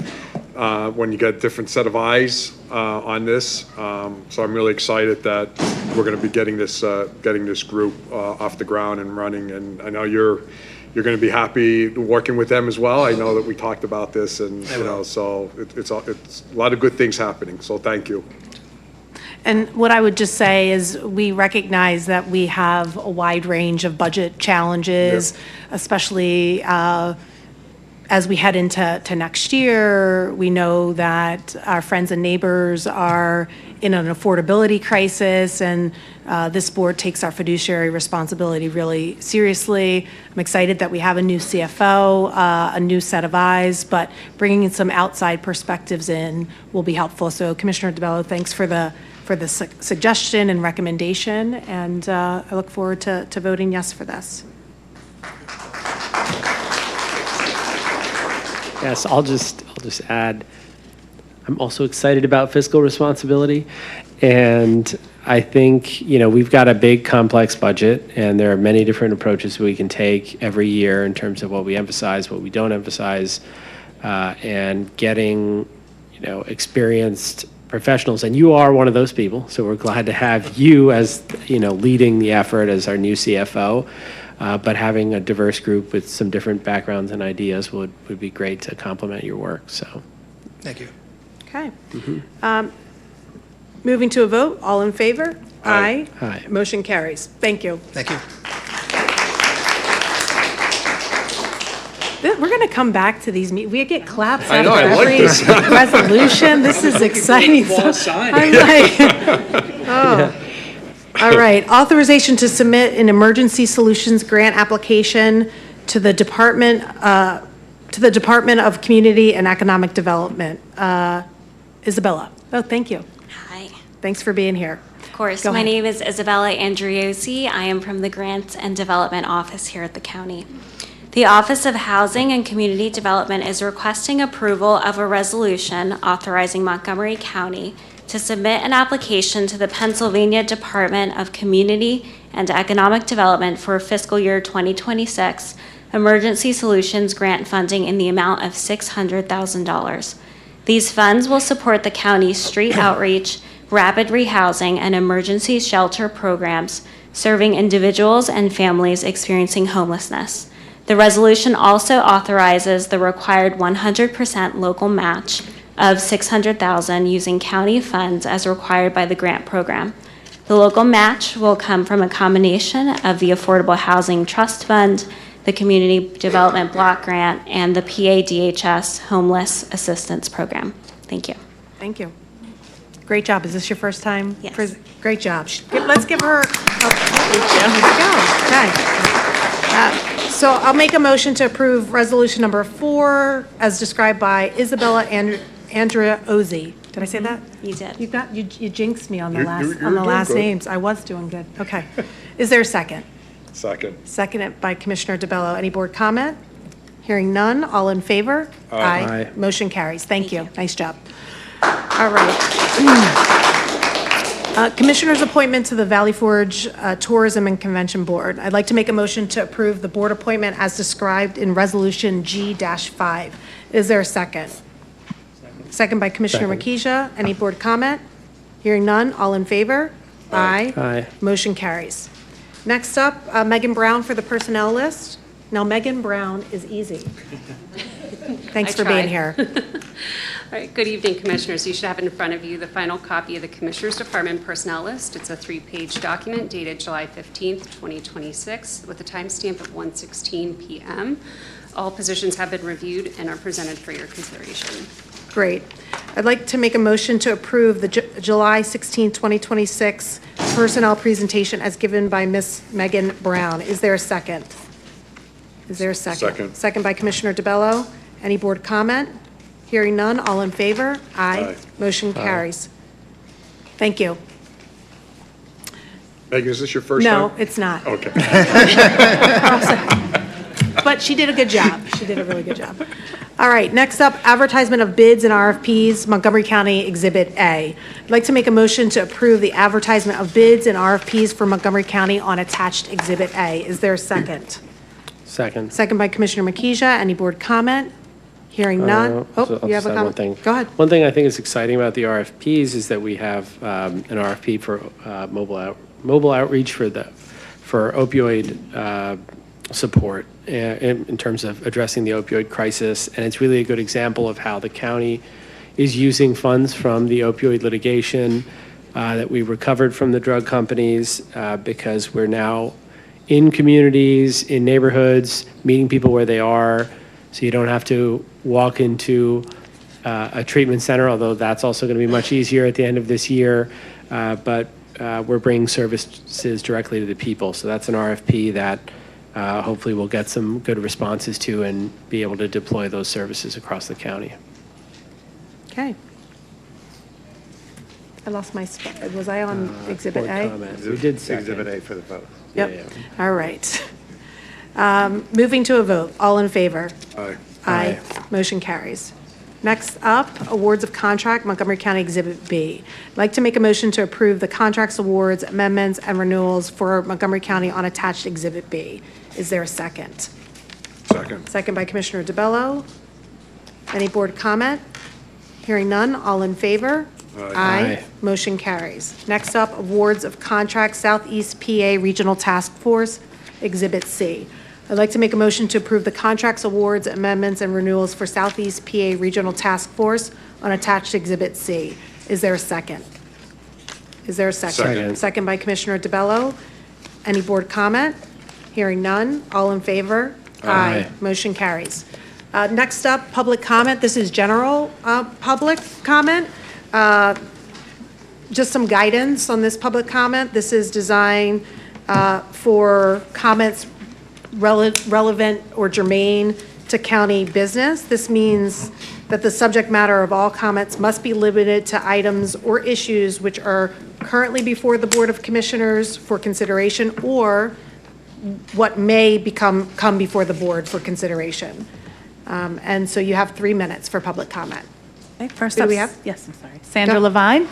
S7: when you get a different set of eyes on this. So I'm really excited that we're going to be getting this group off the ground and running. And I know you're going to be happy working with them as well. I know that we talked about this, and so it's a lot of good things happening. So thank you.
S1: And what I would just say is we recognize that we have a wide range of budget challenges, especially as we head into next year. We know that our friends and neighbors are in an affordability crisis, and this board takes our fiduciary responsibility really seriously. I'm excited that we have a new CFO, a new set of eyes, but bringing some outside perspectives in will be helpful. So Commissioner DeBello, thanks for the suggestion and recommendation, and I look forward to voting yes for this.
S6: Yes, I'll just add, I'm also excited about fiscal responsibility, and I think, we've got a big complex budget, and there are many different approaches we can take every year in terms of what we emphasize, what we don't emphasize, and getting, experienced professionals, and you are one of those people, so we're glad to have you as, leading the effort as our new CFO. But having a diverse group with some different backgrounds and ideas would be great to complement your work. So,
S12: Thank you.
S1: Okay. Moving to a vote, all in favor?
S7: Aye.
S6: Aye.
S1: Motion carries. Thank you.
S12: Thank you.
S1: We're going to come back to these meetings. We get claps
S7: I
S1: after
S7: know, I like
S1: every
S7: this.
S1: resolution. This is exciting.
S4: Wall
S1: So
S4: sign.
S1: I'm like, oh. All right, authorization to submit an emergency solutions grant application to the Department of Community and Economic Development. Isabella. Oh, thank you.
S13: Hi.
S1: Thanks for being here.
S13: Of course.
S1: Go
S13: My
S1: ahead.
S13: name is Isabella Andriozzi. I am from the Grants and Development Office here at the county. The Office of Housing and Community Development is requesting approval of a resolution authorizing Montgomery County to submit an application to the Pennsylvania Department of Community and Economic Development for fiscal year 2026 Emergency Solutions Grant funding in the amount of $600,000. These funds will support the county's street outreach, rapid rehousing, and emergency shelter programs serving individuals and families experiencing homelessness. The resolution also authorizes the required 100% local match of $600,000 using county funds as required by the grant program. The local match will come from a combination of the Affordable Housing Trust Fund, the Community Development Block Grant, and the PADHS Homeless Assistance Program. Thank you.
S1: Thank you. Great job. Is this your first time?
S13: Yes.
S1: Great job. Let's give her. Okay. So I'll make a motion to approve resolution number 4 as described by Isabella Andriozzi. Did I say that?
S13: You did.
S1: You jinxed me on the
S7: You're
S1: last
S7: doing good.
S1: names. I was doing good. Okay. Is there a second?
S7: Second.
S1: Seconded by Commissioner DeBello. Any board comment? Hearing none. All in favor?
S6: Aye.
S1: Motion carries. Thank you. Nice job. All right. Commissioner's appointment to the Valley Forge Tourism and Convention Board. I'd like to make a motion to approve the board appointment as described in Resolution G-5. Is there a second? Second by Commissioner Makija. Any board comment? Hearing none. All in favor? Aye.
S6: Aye.
S1: Motion carries. Next up, Megan Brown for the personnel list. Now, Megan Brown is easy. Thanks for being here.
S14: All right, good evening, Commissioners. You should have in front of you the final copy of the Commissioners Department personnel list. It's a 3-page document dated July 15th, 2026, with a timestamp of 1:16 p.m. All positions have been reviewed and are presented for your consideration.
S1: Great. I'd like to make a motion to approve the July 16, 2026 personnel presentation as given by Ms. Megan Brown. Is there a second? Is there a second?
S7: Second.
S1: Second by Commissioner DeBello. Any board comment? Hearing none. All in favor? Aye. Motion carries. Thank you.
S7: Megan, is this your first time?
S1: No, it's not.
S7: Okay.
S1: But she did a good job. She did a really good job. All right, next up, advertisement of bids and RFPs, Montgomery County Exhibit A. I'd like to make a motion to approve the advertisement of bids and RFPs for Montgomery County on attached Exhibit A. Is there a second?
S6: Second.
S1: Second by Commissioner Makija. Any board comment? Hearing none.
S6: So
S1: Oh, you have a
S6: I'll just add one
S1: comment?
S6: thing.
S1: Go ahead.
S6: One thing I think is exciting about the RFPs is that we have an RFP for mobile outreach for opioid support in terms of addressing the opioid crisis. And it's really a good example of how the county is using funds from the opioid litigation that we recovered from the drug companies because we're now in communities, in neighborhoods, meeting people where they are. So you don't have to walk into a treatment center, although that's also going to be much easier at the end of this year. But we're bringing services directly to the people. So that's an RFP that hopefully we'll get some good responses to and be able to deploy those services across the county.
S1: Okay. I lost my spot. Was I on Exhibit
S6: Board
S1: A?
S6: comment. We did
S2: Exhibit
S6: second.
S2: A for the vote.
S1: Yep.
S6: Yeah,
S1: All right. Moving to a vote. All in favor?
S7: Aye.
S1: Aye. Motion carries. Next up, awards of contract, Montgomery County Exhibit B. I'd like to make a motion to approve the contracts, awards, amendments, and renewals for Montgomery County on attached Exhibit B. Is there a second?
S7: Second.
S1: Second by Commissioner DeBello. Any board comment? Hearing none, all in favor?
S6: Aye.
S1: Motion carries. Next up, awards of contract, Southeast PA Regional Task Force, Exhibit C. I'd like to make a motion to approve the contracts, awards, amendments, and renewals for Southeast PA Regional Task Force on attached Exhibit C. Is there a second? Is there a second?
S7: Second.
S1: Second by Commissioner DeBello. Any board comment? Hearing none. All in favor?
S6: Aye.
S1: Motion carries. Next up, public comment. This is general public comment. Just some guidance on this public comment. This is designed for comments relevant or germane to county business. This means that the subject matter of all comments must be limited to items or issues which are currently before the Board of Commissioners for consideration or what may come before the board for consideration. And so you have 3 minutes for public comment.
S15: Okay, first
S1: Who do
S15: up,
S1: we have?
S15: yes, I'm sorry. Sandra
S1: Go.
S15: Levine.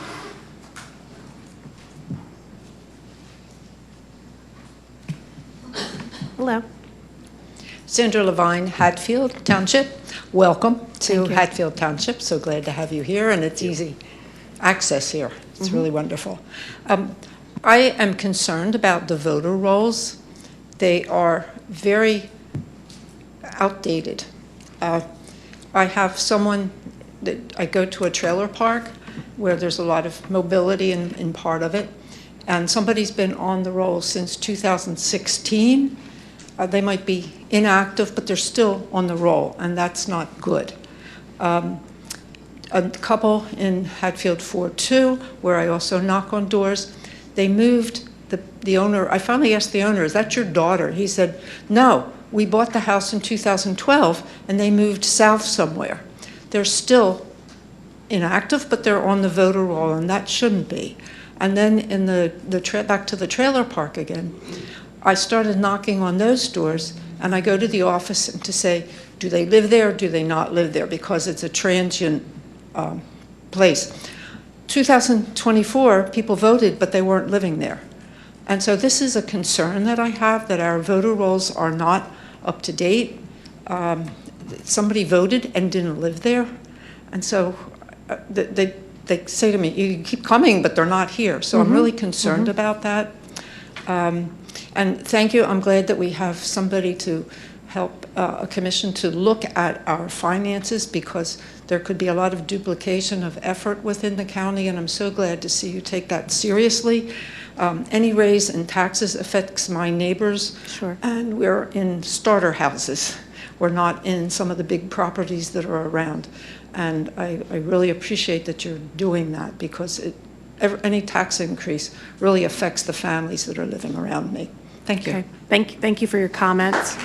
S1: Hello.
S16: Sandra Levine, Hatfield Township. Welcome to
S1: Thank you.
S16: Hatfield Township. So glad to have you here, and it's easy access here. It's really wonderful. I am concerned about the voter rolls. They are very outdated. I have someone that I go to a trailer park where there's a lot of mobility in part of it, and somebody's been on the roll since 2016. They might be inactive, but they're still on the roll, and that's not good. A couple in Hatfield 4-2, where I also knock on doors, they moved the owner. I finally asked the owner, "Is that your daughter?" He said, "No, we bought the house in 2012, and they moved south somewhere." They're still inactive, but they're on the voter roll, and that shouldn't be. And then in back to the trailer park again, I started knocking on those doors, and I go to the office to say, do they live there or do they not live there, because it's a transient place. 2024, people voted, but they weren't living there. And so this is a concern that I have, that our voter rolls are not up to date. Somebody voted and didn't live there. And so they say to me, you keep coming, but they're not here. So I'm really concerned about that. And thank you. I'm glad that we have somebody to help, a commission to look at our finances, because there could be a lot of duplication of effort within the county, and I'm so glad to see you take that seriously. Any raise in taxes affects my neighbors.
S1: Sure.
S16: And we're in starter houses. We're not in some of the big properties that are around. And I really appreciate that you're doing that, because any tax increase really affects the families that are living around me. Thank you.
S1: Okay. Thank you for your comments.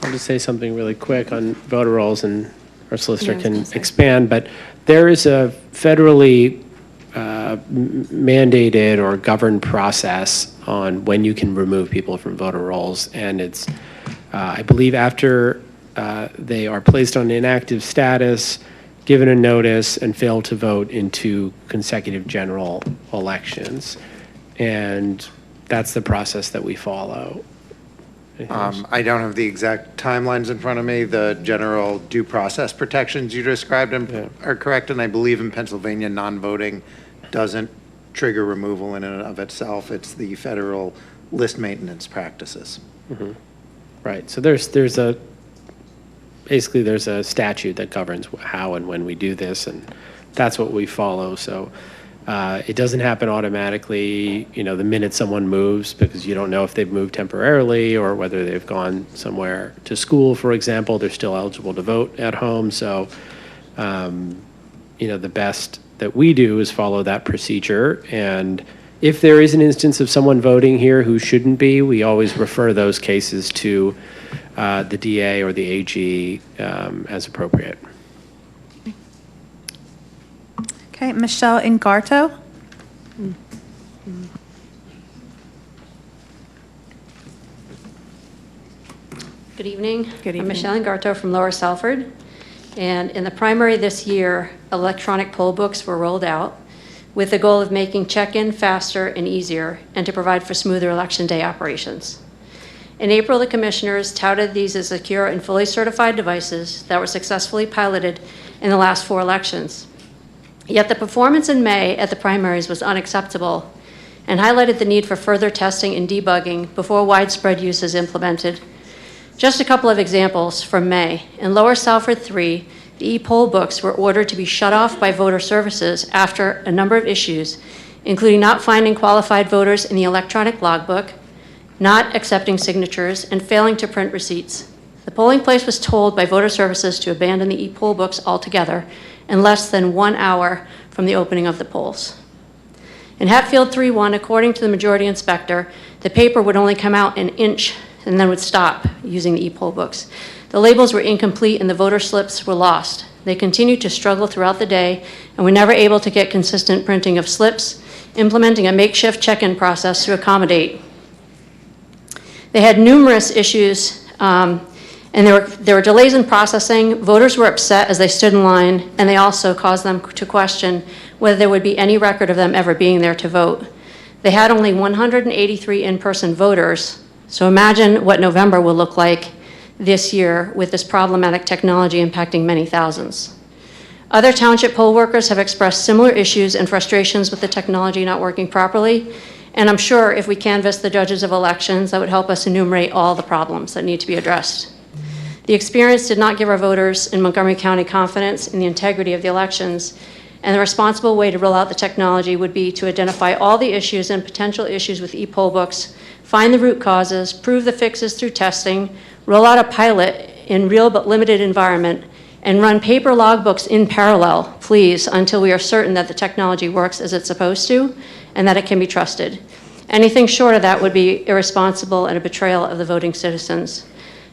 S6: I'll just say something really quick on voter rolls, and our solicitor can expand, but there is a federally mandated or governed process on when you can remove people from voter rolls, and it's, I believe, after they are placed on inactive status, given a notice, and fail to vote in 2 consecutive general elections. And that's the process that we follow.
S17: I don't have the exact timelines in front of me. The general due process protections you described are correct, and I believe in Pennsylvania, non-voting doesn't trigger removal in and of itself. It's the federal list maintenance practices.
S6: Right. So there's basically there's a statute that governs how and when we do this, and that's what we follow. So it doesn't happen automatically, the minute someone moves, because you don't know if they've moved temporarily or whether they've gone somewhere to school, for example. They're still eligible to vote at home. So, the best that we do is follow that procedure. And if there is an instance of someone voting here who shouldn't be, we always refer those cases to the DA or the AG as appropriate.
S15: Okay, Michelle Ingarto.
S18: Good evening.
S1: Good evening.
S18: I'm Michelle Ingarto from Lower Salford. And in the primary this year, electronic poll books were rolled out with the goal of making check-in faster and easier and to provide for smoother election day operations. In April, the commissioners touted these as secure and fully certified devices that were successfully piloted in the last 4 elections. Yet the performance in May at the primaries was unacceptable and highlighted the need for further testing and debugging before widespread use is implemented. Just a couple of examples from May. In Lower Salford 3, the e-poll books were ordered to be shut off by voter services after a number of issues, including not finding qualified voters in the electronic logbook, not accepting signatures, and failing to print receipts. The polling place was told by voter services to abandon the e-poll books altogether in less than 1 hour from the opening of the polls. In Hatfield 3-1, according to the majority inspector, the paper would only come out an inch and then would stop using the e-poll books. The labels were incomplete and the voter slips were lost. They continued to struggle throughout the day and were never able to get consistent printing of slips, implementing a makeshift check-in process to accommodate. They had numerous issues, and there were delays in processing. Voters were upset as they stood in line, and they also caused them to question whether there would be any record of them ever being there to vote. They had only 183 in-person voters, so imagine what November will look like this year with this problematic technology impacting many thousands. Other township poll workers have expressed similar issues and frustrations with the technology not working properly, and I'm sure if we canvass the judges of elections, that would help us enumerate all the problems that need to be addressed. The experience did not give our voters in Montgomery County confidence in the integrity of the elections, and the responsible way to roll out the technology would be to identify all the issues and potential issues with e-poll books, find the root causes, prove the fixes through testing, roll out a pilot in real but limited environment, and run paper logbooks in parallel, please, until we are certain that the technology works as it's supposed to and that it can be trusted. Anything short of that would be irresponsible and a betrayal of the voting citizens.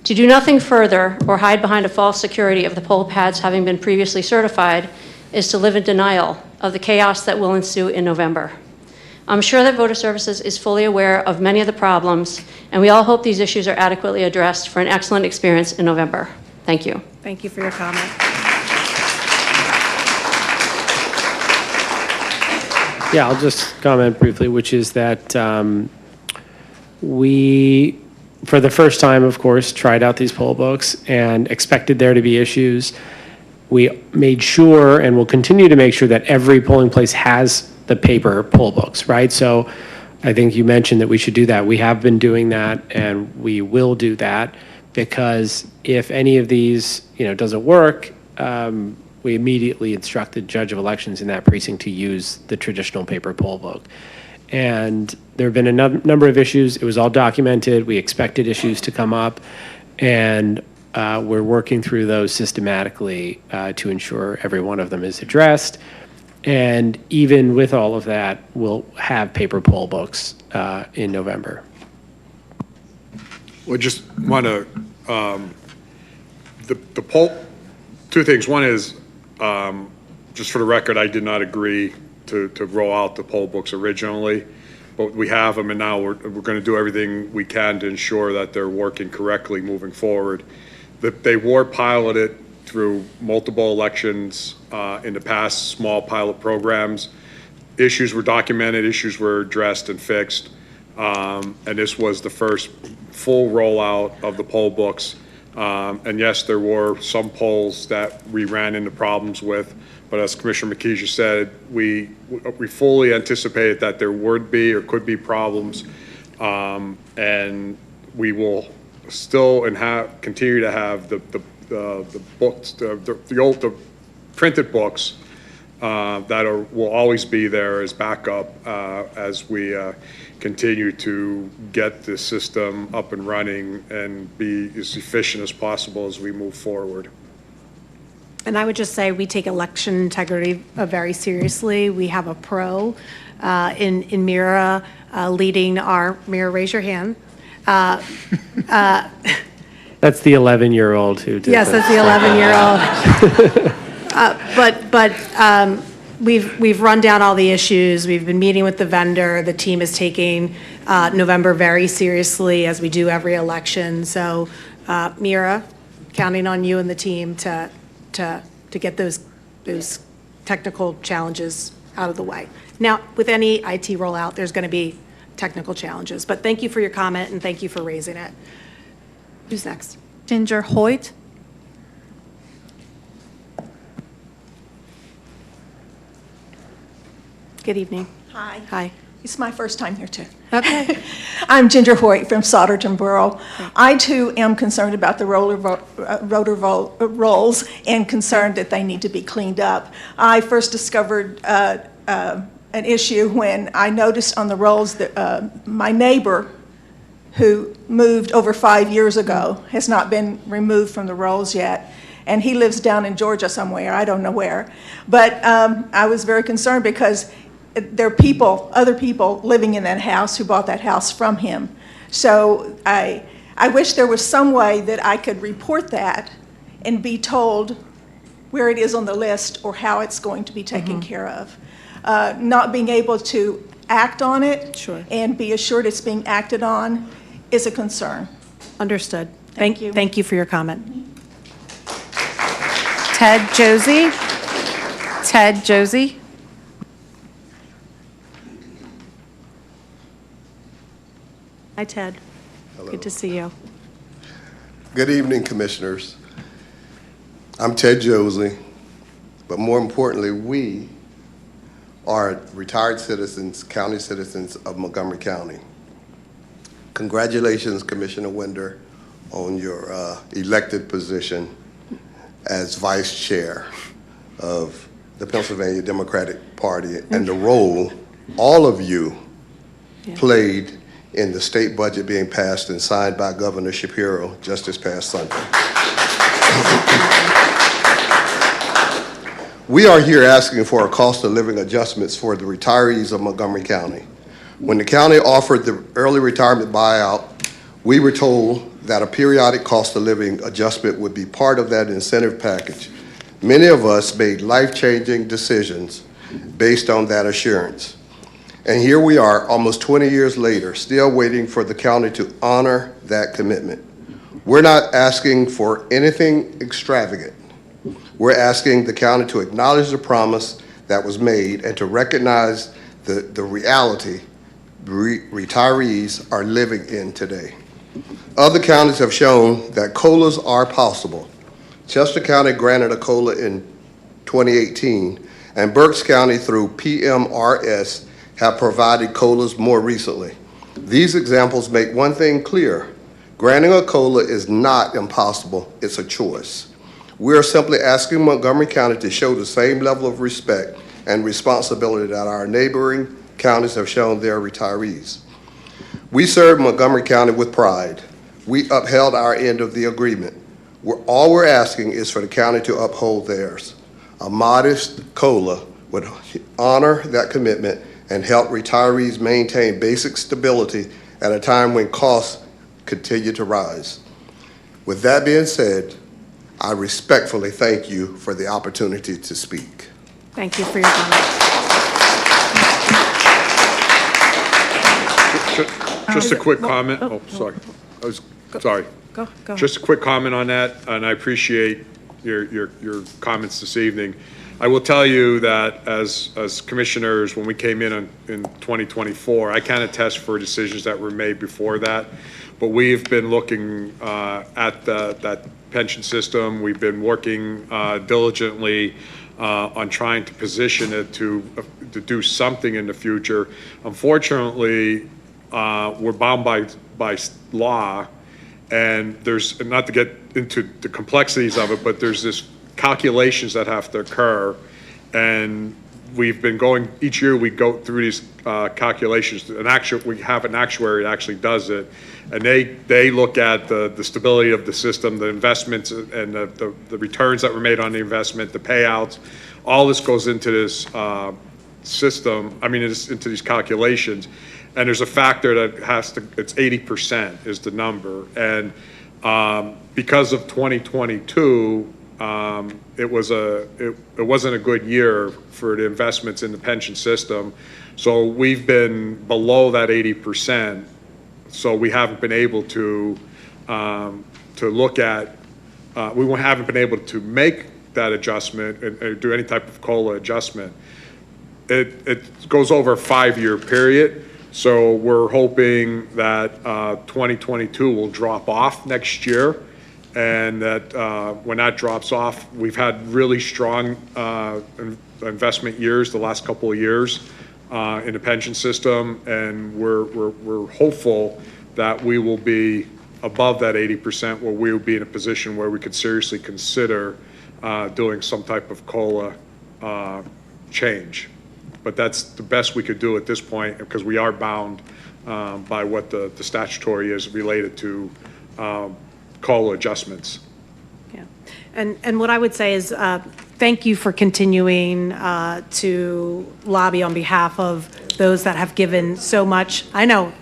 S18: To do nothing further or hide behind a false security of the poll pads having been previously certified is to live in denial of the chaos that will ensue in November. I'm sure that Voter Services is fully aware of many of the problems, and we all hope these issues are adequately addressed for an excellent experience in November. Thank you.
S1: Thank you for your comment.
S6: Yeah, I'll just comment briefly, which is that we, for the first time, of course, tried out these poll books and expected there to be issues. We made sure and will continue to make sure that every polling place has the paper poll books, right? So I think you mentioned that we should do that. We have been doing that, and we will do that, because if any of these, doesn't work, we immediately instruct the judge of elections in that precinct to use the traditional paper poll book. And there have been a number of issues. It was all documented. We expected issues to come up, and we're working through those systematically to ensure every one of them is addressed. And even with all of that, we'll have paper poll books in November.
S7: Well, just want to, the poll, two things. One is, just for the record, I did not agree to roll out the poll books originally, but we have them, and now we're going to do everything we can to ensure that they're working correctly moving forward. They were piloted through multiple elections in the past, small pilot programs. Issues were documented, issues were addressed and fixed, and this was the first full rollout of the poll books. And yes, there were some polls that we ran into problems with, but as Commissioner McKeesha said, we fully anticipated that there would be or could be problems, and we will still continue to have the books, the printed books that will always be there as backup as we continue to get the system up and running and be as efficient as possible as we move forward.
S1: And I would just say we take election integrity very seriously. We have a pro in Mira leading our, Mira, raise your hand.
S6: That's the 11-year-old who did
S1: Yes,
S6: this.
S1: that's the 11-year-old. We've run down all the issues. We've been meeting with the vendor. The team is taking November very seriously, as we do every election. So, Mira, counting on you and the team to get those technical challenges out of the way. Now, with any IT rollout, there's going to be technical challenges. But thank you for your comment, and thank you for raising it. Who's next?
S15: Ginger Hoyt.
S1: Good evening.
S19: Hi.
S1: Hi.
S3: It's my first time here, too.
S1: Okay.
S3: I'm Ginger Hoyt from Solderton Borough. I, too, am concerned about the rotor rolls and concerned that they need to be cleaned up. I first discovered an issue when I noticed on the rolls that my neighbor, who moved over 5 years ago, has not been removed from the rolls yet. And he lives down in Georgia somewhere, I don't know where. But I was very concerned because there are people, other people living in that house who bought that house from him. So I wish there was some way that I could report that and be told where it is on the list or how it's going to be taken care of. Not being able to act on it and be assured it's being acted on is a concern.
S1: Understood.
S3: Thank you.
S1: Thank you for your comment. Ted Josie. Ted Josie. Hi, Ted.
S2: Hello.
S1: Good to see you.
S2: Good evening, Commissioners. I'm Ted Josie, but more importantly, we are retired citizens, county citizens of Montgomery County. Congratulations, Commissioner Winder, on your elected position as Vice Chair of the Pennsylvania Democratic Party and the role all of you played in the state budget being passed and signed by Governor Shapiro just this past Sunday. We are here asking for a cost of living adjustments for the retirees of Montgomery County. When the county offered the early retirement buyout, we were told that a periodic cost of living adjustment would be part of that incentive package. Many of us made life-changing decisions based on that assurance. And here we are, almost 20 years later, still waiting for the county to honor that commitment. We're not asking for anything extravagant. We're asking the county to acknowledge the promise that was made and to recognize the reality retirees are living in today. Other counties have shown that COLAs are possible. Chester County granted a COLA in 2018, and Berks County through PMRS have provided COLAs more recently. These examples make one thing clear. Granting a COLA is not impossible, it's a choice. We are simply asking Montgomery County to show the same level of respect and responsibility that our neighboring counties have shown their retirees. We serve Montgomery County with pride. We upheld our end of the agreement. All we're asking is for the county to uphold theirs. A modest COLA would honor that commitment and help retirees maintain basic stability at a time when costs continue to rise. With that being said, I respectfully thank you for the opportunity to speak.
S1: Thank you for your comment.
S7: Just a quick comment. Oh, sorry. Sorry.
S1: Go.
S7: Just a quick comment on that, and I appreciate your comments this evening. I will tell you that as commissioners, when we came in 2024, I can attest for decisions that were made before that, but we've been looking at that pension system. We've been working diligently on trying to position it to do something in the future. Unfortunately, we're bound by law, and there's, not to get into the complexities of it, but there's this calculations that have to occur, and we've been going, each year we go through these calculations. We have an actuary that actually does it, and they look at the stability of the system, the investments, and the returns that were made on the investment, the payouts. All this goes into this system, it's into these calculations, and there's a factor that has to, it's 80% is the number, and because of 2022, it wasn't a good year for the investments in the pension system, so we've been below that 80%. So we haven't been able to look at, haven't been able to make that adjustment and do any type of COLA adjustment. It goes over a 5-year period, so we're hoping that 2022 will drop off next year, and that when that drops off, we've had really strong investment years the last couple of years. in the pension system, and we're hopeful that we will be above that 80%, where we will be in a position where we could seriously consider doing some type of COLA change. But that's the best we could do at this point, because we are bound by what the statutory is related to COLA adjustments.
S1: Yeah, and what I would say is thank you for continuing to lobby on behalf of those that have given so much. I know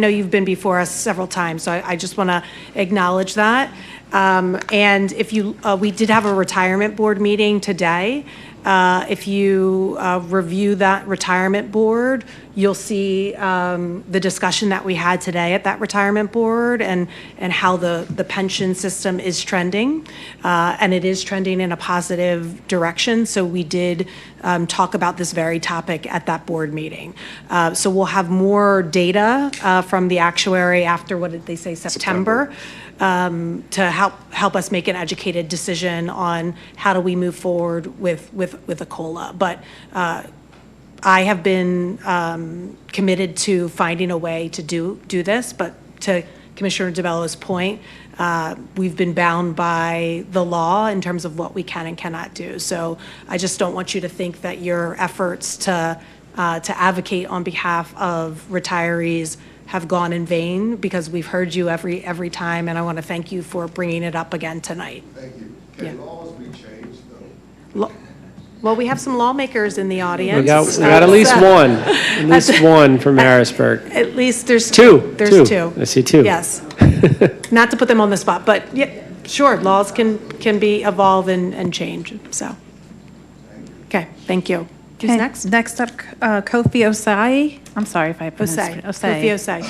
S1: you've been before us several times, so I just want to acknowledge that. And if you, we did have a retirement board meeting today. If you review that retirement board, you'll see the discussion that we had today at that retirement board and how the pension system is trending. And it is trending in a positive direction. So we did talk about this very topic at that board meeting. So we'll have more data from the actuary after, what did they say, September. To help us make an educated decision on how do we move forward with a COLA. But I have been committed to finding a way to do this. But to Commissioner DeBello's point, we've been bound by the law in terms of what we can and cannot do. So I just don't want you to think that your efforts to advocate on behalf of retirees have gone in vain, because we've heard you every time, and I want to thank you for bringing it up again tonight.
S2: Thank you. Can laws be changed, though?
S1: Well, we have some lawmakers in the audience.
S6: We got at least one from Harrisburg.
S1: At least there's
S6: two.
S1: There's two.
S6: I see two.
S1: Yes. Not to put them on the spot, but yeah, sure, laws can be evolve and change. So, okay, thank you. Who's
S15: Okay,
S1: next?
S15: Next up, Kofi Osai. I'm sorry if I pronounced
S1: Osai.
S15: it. Osai.
S1: Kofi Osai.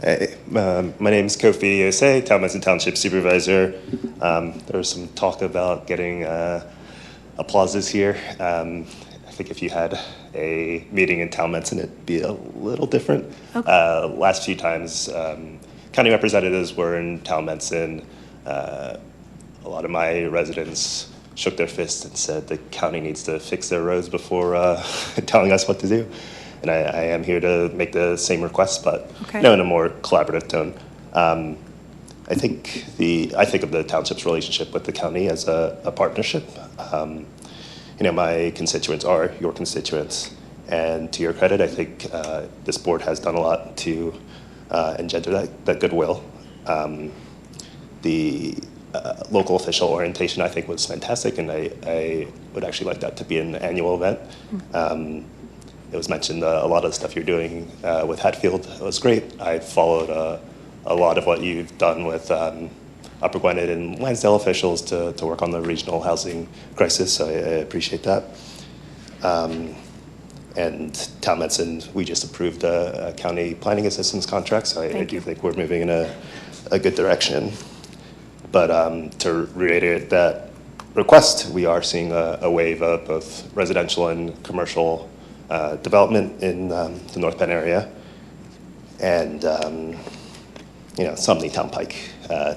S19: Hey, my name is Kofi Osei, Taliesin Township Supervisor. There was some talk about getting applauses here. I think if you had a meeting in Taliesin, it'd be a little different.
S1: Okay.
S19: Last few times, county representatives were in Taliesin. A lot of my residents shook their fists and said the county needs to fix their roads before telling us what to do. And I am here to make the same request, but in a more collaborative tone. I think of the township's relationship with the county as a partnership. My constituents are your constituents, and to your credit, I think this board has done a lot to engender that goodwill. The local official orientation, I think, was fantastic, and I would actually like that to be an annual event. It was mentioned a lot of the stuff you're doing with Hatfield was great. I followed a lot of what you've done with Upper Gwinnett and Lansdale officials to work on the regional housing crisis, so I appreciate that. And Taliesin, we just approved a county planning assistance contract, so I do think we're moving in a good direction. But to reiterate that request, we are seeing a wave of both residential and commercial development in the North Penn area. And, Sumney Town Pike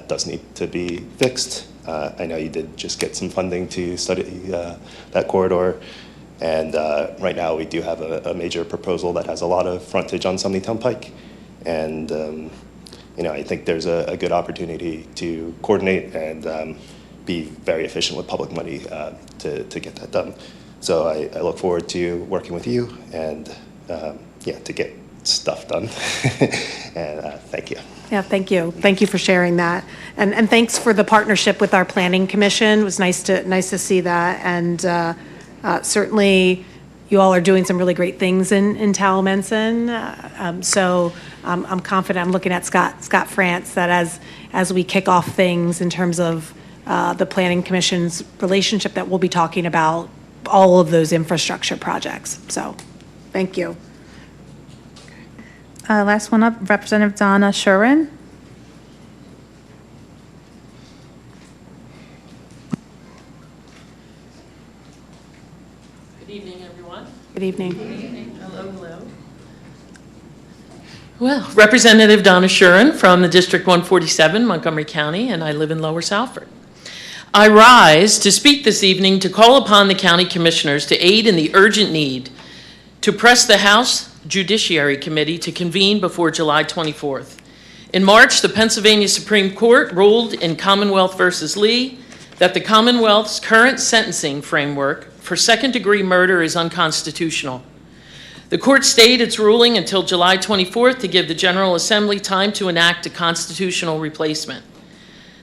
S19: does need to be fixed. I know you did just get some funding to study that corridor. And right now we do have a major proposal that has a lot of frontage on Sumney Town Pike. And, I think there's a good opportunity to coordinate and be very efficient with public money to get that done. So I look forward to working with you and, to get stuff done. And thank you.
S1: Yeah, thank you. Thank you for sharing that. And thanks for the partnership with our Planning Commission. It was nice to see that. And certainly you all are doing some really great things in Taliesin. So I'm confident. I'm looking at Scott France that as we kick off things in terms of the Planning Commission's relationship, that we'll be talking about all of those infrastructure projects. So, thank you.
S15: Last one up, Representative Donna Shurin.
S20: Good evening, everyone.
S1: Good evening.
S20: Good evening. Hello, hello. Well, Representative Donna Shurin from the District 147, Montgomery County, and I live in Lower Salford.
S21: I rise to speak this evening to call upon the county commissioners to aid in the urgent need to press the House Judiciary Committee to convene before July 24th. In March, the Pennsylvania Supreme Court ruled in Commonwealth versus Lee that the Commonwealth's current sentencing framework for second-degree murder is unconstitutional. The court stayed its ruling until July 24th to give the General Assembly time to enact a constitutional replacement.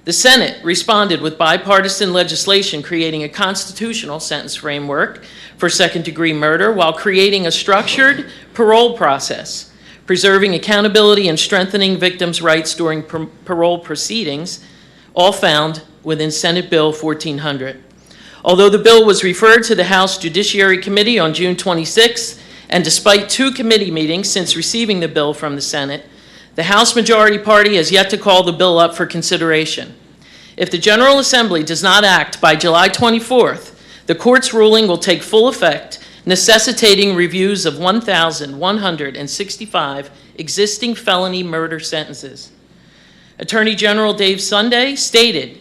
S21: The Senate responded with bipartisan legislation creating a constitutional sentence framework for second-degree murder while creating a structured parole process, preserving accountability and strengthening victims' rights during parole proceedings, all found within Senate Bill 1400. Although the bill was referred to the House Judiciary Committee on June 26, and despite 2 committee meetings since receiving the bill from the Senate, the House Majority Party has yet to call the bill up for consideration. If the General Assembly does not act by July 24th, the court's ruling will take full effect, necessitating reviews of 1,165 existing felony murder sentences. Attorney General Dave Sunday stated,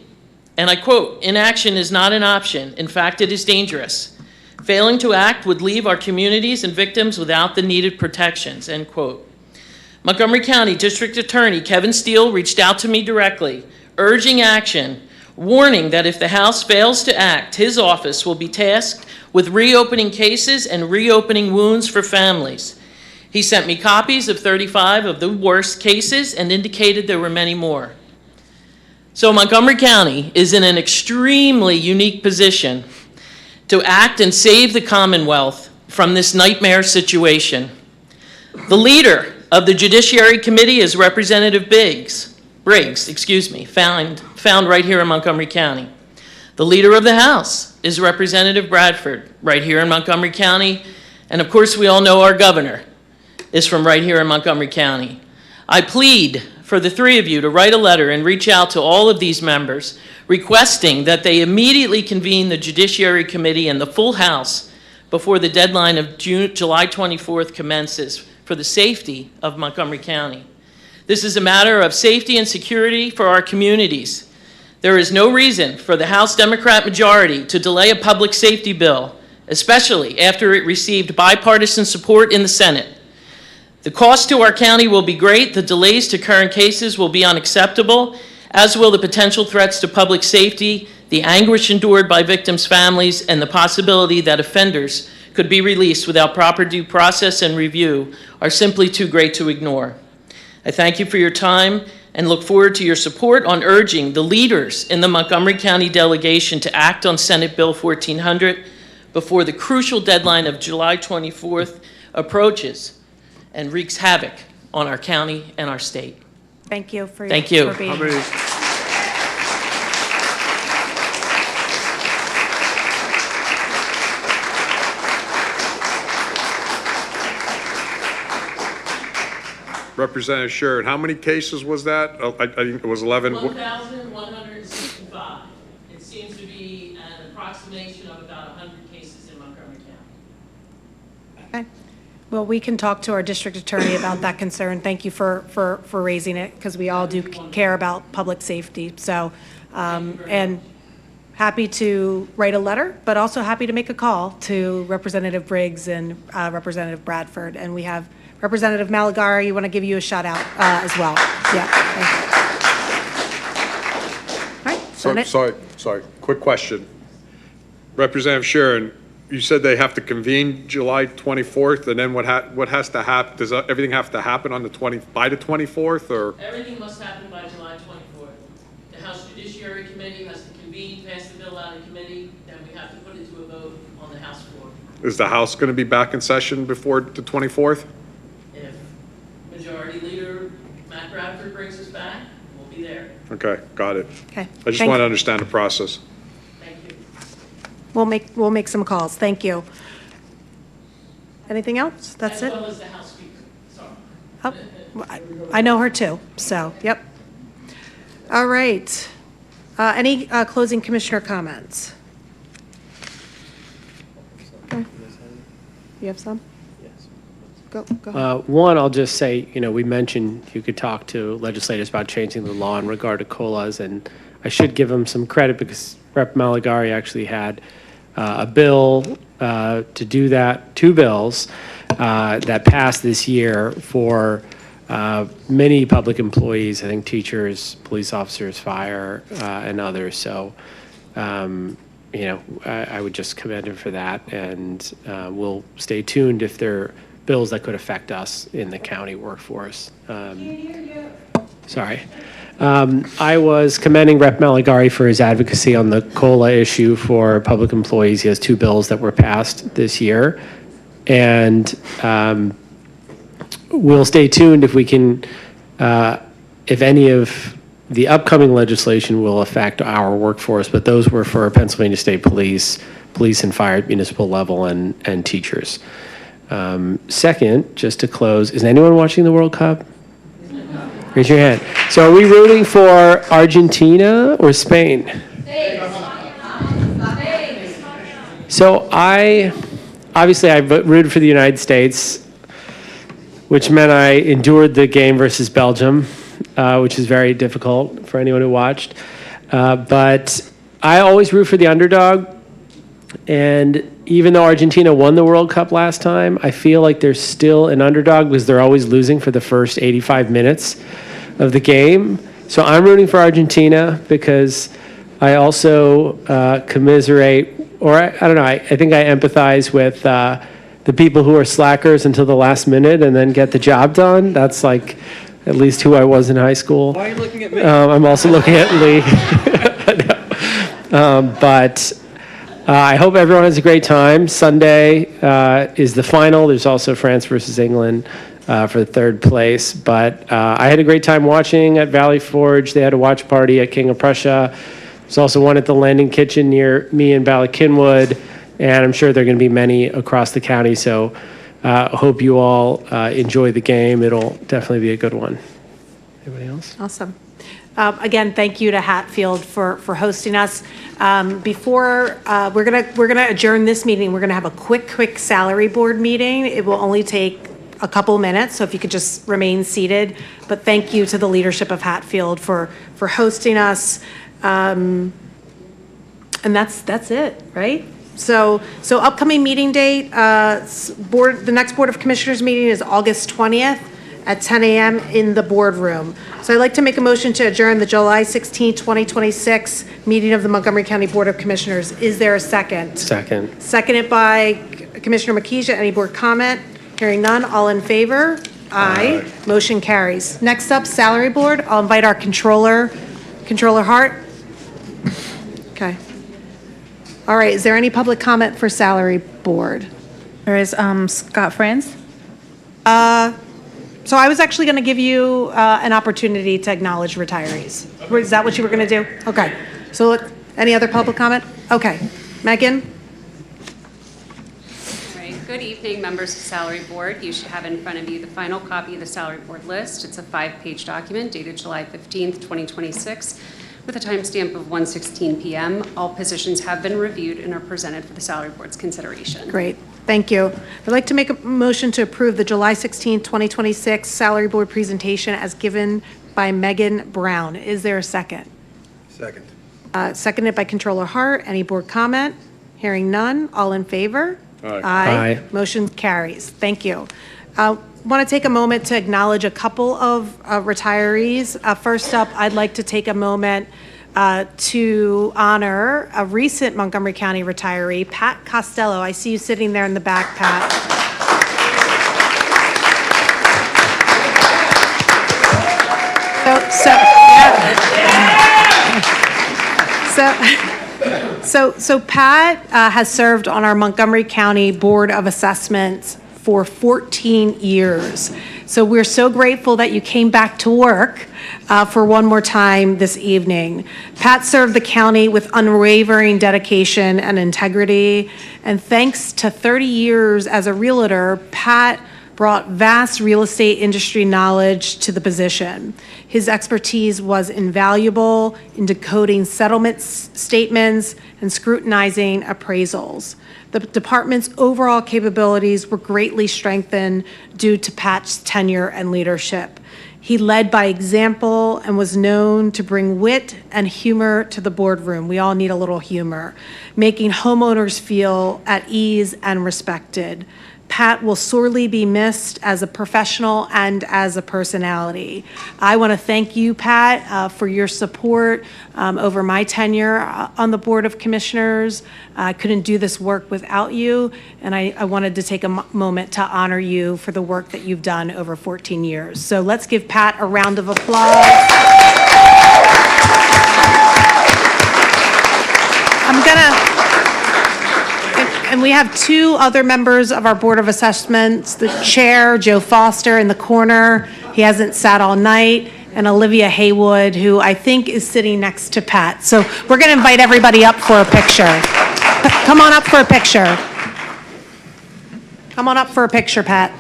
S21: and I quote, "Inaction is not an option. In fact, it is dangerous. Failing to act would leave our communities and victims without the needed protections," end quote. Montgomery County District Attorney Kevin Steele reached out to me directly, urging action, warning that if the House fails to act, his office will be tasked with reopening cases and reopening wounds for families. He sent me copies of 35 of the worst cases and indicated there were many more. So Montgomery County is in an extremely unique position to act and save the Commonwealth from this nightmare situation. The leader of the Judiciary Committee is Representative Briggs, found right here in Montgomery County. The leader of the House is Representative Bradford, right here in Montgomery County. And of course, we all know our governor is from right here in Montgomery County. I plead for the 3 of you to write a letter and reach out to all of these members requesting that they immediately convene the Judiciary Committee and the full House before the deadline of July 24th commences for the safety of Montgomery County. This is a matter of safety and security for our communities. There is no reason for the House Democrat majority to delay a public safety bill, especially after it received bipartisan support in the Senate. The cost to our county will be great, the delays to current cases will be unacceptable, as will the potential threats to public safety, the anguish endured by victims' families, and the possibility that offenders could be released without proper due process and review are simply too great to ignore. I thank you for your time and look forward to your support on urging the leaders in the Montgomery County delegation to act on Senate Bill 1400 before the crucial deadline of July 24th approaches and wreaks havoc on our county and our state.
S1: Thank you for
S21: Thank you.
S1: for being here.
S7: Representative Sharon, how many cases was that? Oh, I think it was 11.
S21: 1,165. It seems to be an approximation of about 100 cases in Montgomery County.
S1: Okay. Well, we can talk to our district attorney about that concern. Thank you for raising it, because we all do care about public safety. So, and happy to write a letter, but also happy to make a call to Representative Briggs and Representative Bradford. And we have Representative Malagara, you want to give you a shout out as well. Yeah. Thank you. All right.
S7: Sorry. Quick question. Representative Sharon, you said they have to convene July 24th, and then what has to happen? Does everything have to happen on by the 24th, or?
S21: Everything must happen by July 24th. The House Judiciary Committee has to convene, pass the bill out of committee, then we have to put it to a vote on the House floor.
S7: Is the House going to be back in session before the 24th?
S21: If Majority Leader Matt Bradford brings us back, we'll be there.
S7: Okay, got it.
S1: Okay.
S7: I just want to understand the process.
S1: We'll make some calls. Thank you. Anything else? That's it?
S21: As well as the House Speaker. Sorry.
S1: Oh, I know her too, so, yep. All right. Any closing commissioner comments? Okay. You have some?
S19: Yes.
S1: Go ahead.
S6: One, I'll just say, we mentioned you could talk to legislators about changing the law in regard to COLAs, and I should give them some credit because Rep. Maligari actually had a bill to do that, two bills that passed this year for many public employees, I think teachers, police officers, fire, and others. So, I would just commend him for that, and we'll stay tuned if there are bills that could affect us in the county workforce. Sorry. I was commending Rep. Maligari for his advocacy on the COLA issue for public employees. He has two bills that were passed this year. And we'll stay tuned if we can, if any of the upcoming legislation will affect our workforce, but those were for Pennsylvania State Police, police and fire at municipal level, and teachers. Second, just to close, is anyone watching the World Cup? Raise your hand. So are we rooting for Argentina or Spain? So obviously I rooted for the United States, which meant I endured the game versus Belgium, which is very difficult for anyone who watched. But I always root for the underdog. And even though Argentina won the World Cup last time, I feel like they're still an underdog because they're always losing for the first 85 minutes of the game. So I'm rooting for Argentina because I also commiserate, or I don't know, I think I empathize with the people who are slackers until the last minute and then get the job done. That's like at least who I was in high school.
S4: Why are you looking at me?
S6: I'm also looking at Lee. But I hope everyone has a great time. Sunday is the final. There's also France versus England for the third place. But I had a great time watching at Valley Forge. They had a watch party at King of Prussia. There's also one at the Landing Kitchen near me in Ballackinwood. And I'm sure there are going to be many across the county. So I hope you all enjoy the game. It'll definitely be a good one. Anybody else?
S1: Awesome. Again, thank you to Hatfield for hosting us. Before we're gonna adjourn this meeting, we're gonna have a quick salary board meeting. It will only take a couple minutes, so if you could just remain seated. But thank you to the leadership of Hatfield for hosting us. And that's it, right? So upcoming meeting date, the next Board of Commissioners meeting is August 20th at 10 a.m. in the boardroom. So I'd like to make a motion to adjourn the July 16, 2026 meeting of the Montgomery County Board of Commissioners. Is there a second?
S6: Second.
S1: Seconded by Commissioner Makija. Any board comment? Hearing none. All in favor? Aye. Motion carries. Next up, Salary Board. I'll invite our Controller Hart. Okay. All right. Is there any public comment for Salary Board?
S15: There is Scott Franz.
S1: So I was actually going to give you an opportunity to acknowledge retirees. Is that what you were going to do? Okay. So any other public comment? Okay. Megan?
S14: All right. Good evening, members of the Salary Board. You should have in front of you the final copy of the Salary Board list. It's a 5-page document dated July 15th, 2026, with a timestamp of 1:16 p.m. All positions have been reviewed and are presented for the Salary Board's consideration.
S1: Great. Thank you. I'd like to make a motion to approve the July 16, 2026 Salary Board presentation as given by Megan Brown. Is there a second?
S2: Second.
S1: Seconded by Controller Hart. Any board comment? Hearing none. All in favor?
S7: Aye.
S6: Aye.
S1: Motion carries. Thank you. Want to take a moment to acknowledge a couple of retirees. First up, I'd like to take a moment to honor a recent Montgomery County retiree, Pat Costello. I see you sitting there in the back, Pat. So Pat has served on our Montgomery County Board of Assessments for 14 years. So we're so grateful that you came back to work for one more time this evening. Pat served the county with unwavering dedication and integrity. And thanks to 30 years as a realtor, Pat brought vast real estate industry knowledge to the position. His expertise was invaluable in decoding settlement statements and scrutinizing appraisals. The department's overall capabilities were greatly strengthened due to Pat's tenure and leadership. He led by example and was known to bring wit and humor to the boardroom. We all need a little humor, making homeowners feel at ease and respected. Pat will sorely be missed as a professional and as a personality. I want to thank you, Pat, for your support over my tenure on the Board of Commissioners. I couldn't do this work without you, and I wanted to take a moment to honor you for the work that you've done over 14 years. So let's give Pat a round of applause. And we have two other members of our Board of Assessments, the chair, Joe Foster, in the corner. He hasn't sat all night, and Olivia Haywood, who I think is sitting next to Pat. So we're going to invite everybody up for a picture. Come on up for a picture. Come on up for a picture, Pat.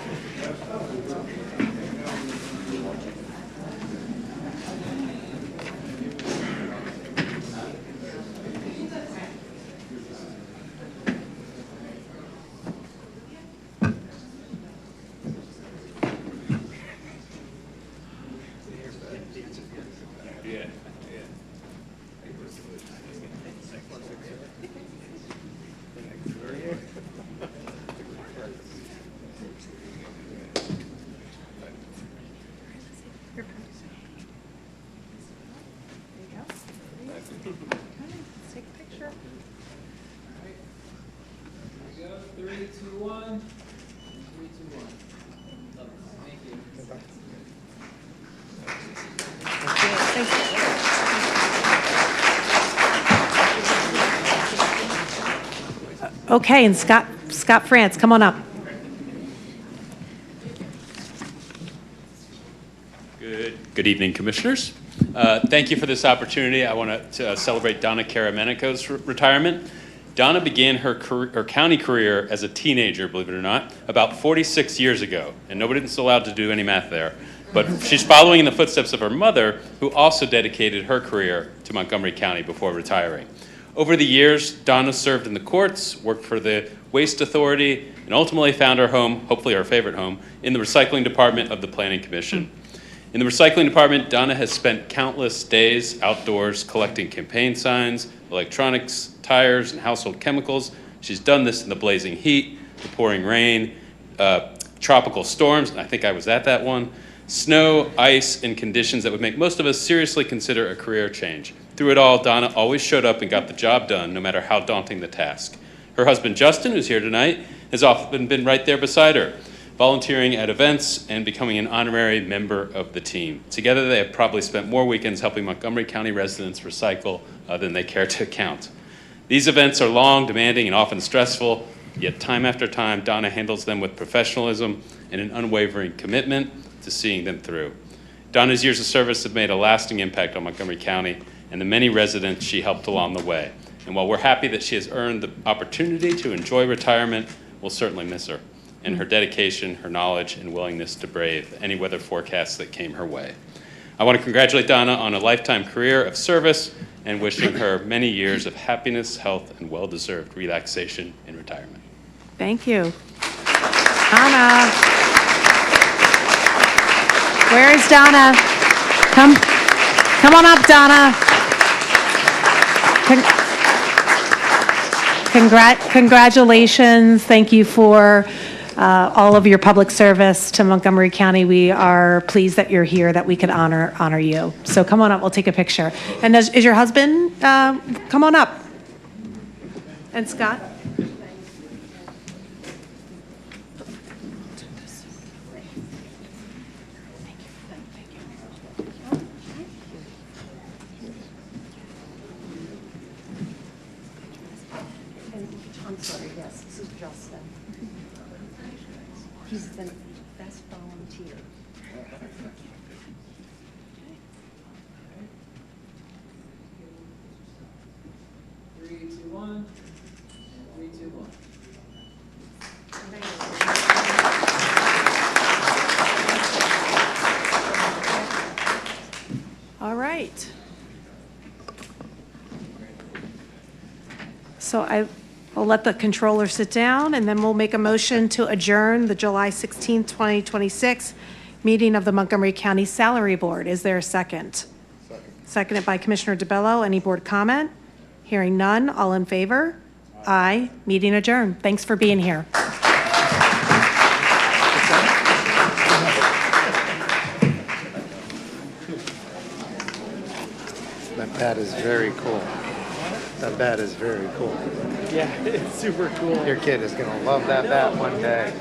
S1: Okay, and Scott France, come on up.
S8: Good evening, Commissioners. Thank you for this opportunity. I want to celebrate Donna Karamenico's retirement. Donna began her county career as a teenager, believe it or not, about 46 years ago, and nobody's allowed to do any math there. But she's following in the footsteps of her mother, who also dedicated her career to Montgomery County before retiring. Over the years, Donna served in the courts, worked for the Waste Authority, and ultimately found her home, hopefully her favorite home, in the recycling department of the Planning Commission. In the recycling department, Donna has spent countless days outdoors collecting campaign signs, electronics, tires, and household chemicals. She's done this in the blazing heat, the pouring rain, tropical storms, and I think I was at that one, snow, ice, and conditions that would make most of us seriously consider a career change. Through it all, Donna always showed up and got the job done, no matter how daunting the task. Her husband, Justin, who's here tonight, has often been right there beside her, volunteering at events and becoming an honorary member of the team. Together, they have probably spent more weekends helping Montgomery County residents recycle than they care to count. These events are long, demanding, and often stressful, yet time after time, Donna handles them with professionalism and an unwavering commitment to seeing them through. Donna's years of service have made a lasting impact on Montgomery County and the many residents she helped along the way. And while we're happy that she has earned the opportunity to enjoy retirement, we'll certainly miss her and her dedication, her knowledge, and willingness to brave any weather forecasts that came her way. I want to congratulate Donna on a lifetime career of service and wishing her many years of happiness, health, and well-deserved relaxation in retirement.
S1: Thank you. Donna. Where is Donna? Come on up, Donna. Congratulations. Thank you for all of your public service to Montgomery County. We are pleased that you're here, that we could honor you. So come on up, we'll take a picture. And is your husband, come on up. And Scott? I'm sorry, yes, this is Justin. He's the best volunteer.
S4: 3, 2, 1. 3, 2, 1.
S1: So I'll let the controller sit down, and then we'll make a motion to adjourn the July 16th, 2026 meeting of the Montgomery County Salary Board. Is there a second? Seconded by Commissioner DeBello. Any board comment? Hearing none. All in favor? Aye. Meeting adjourned. Thanks for being here.
S17: That bat is very cool. That bat is very cool.
S6: Yeah, it's super cool.
S17: Your kid is gonna love that bat one day.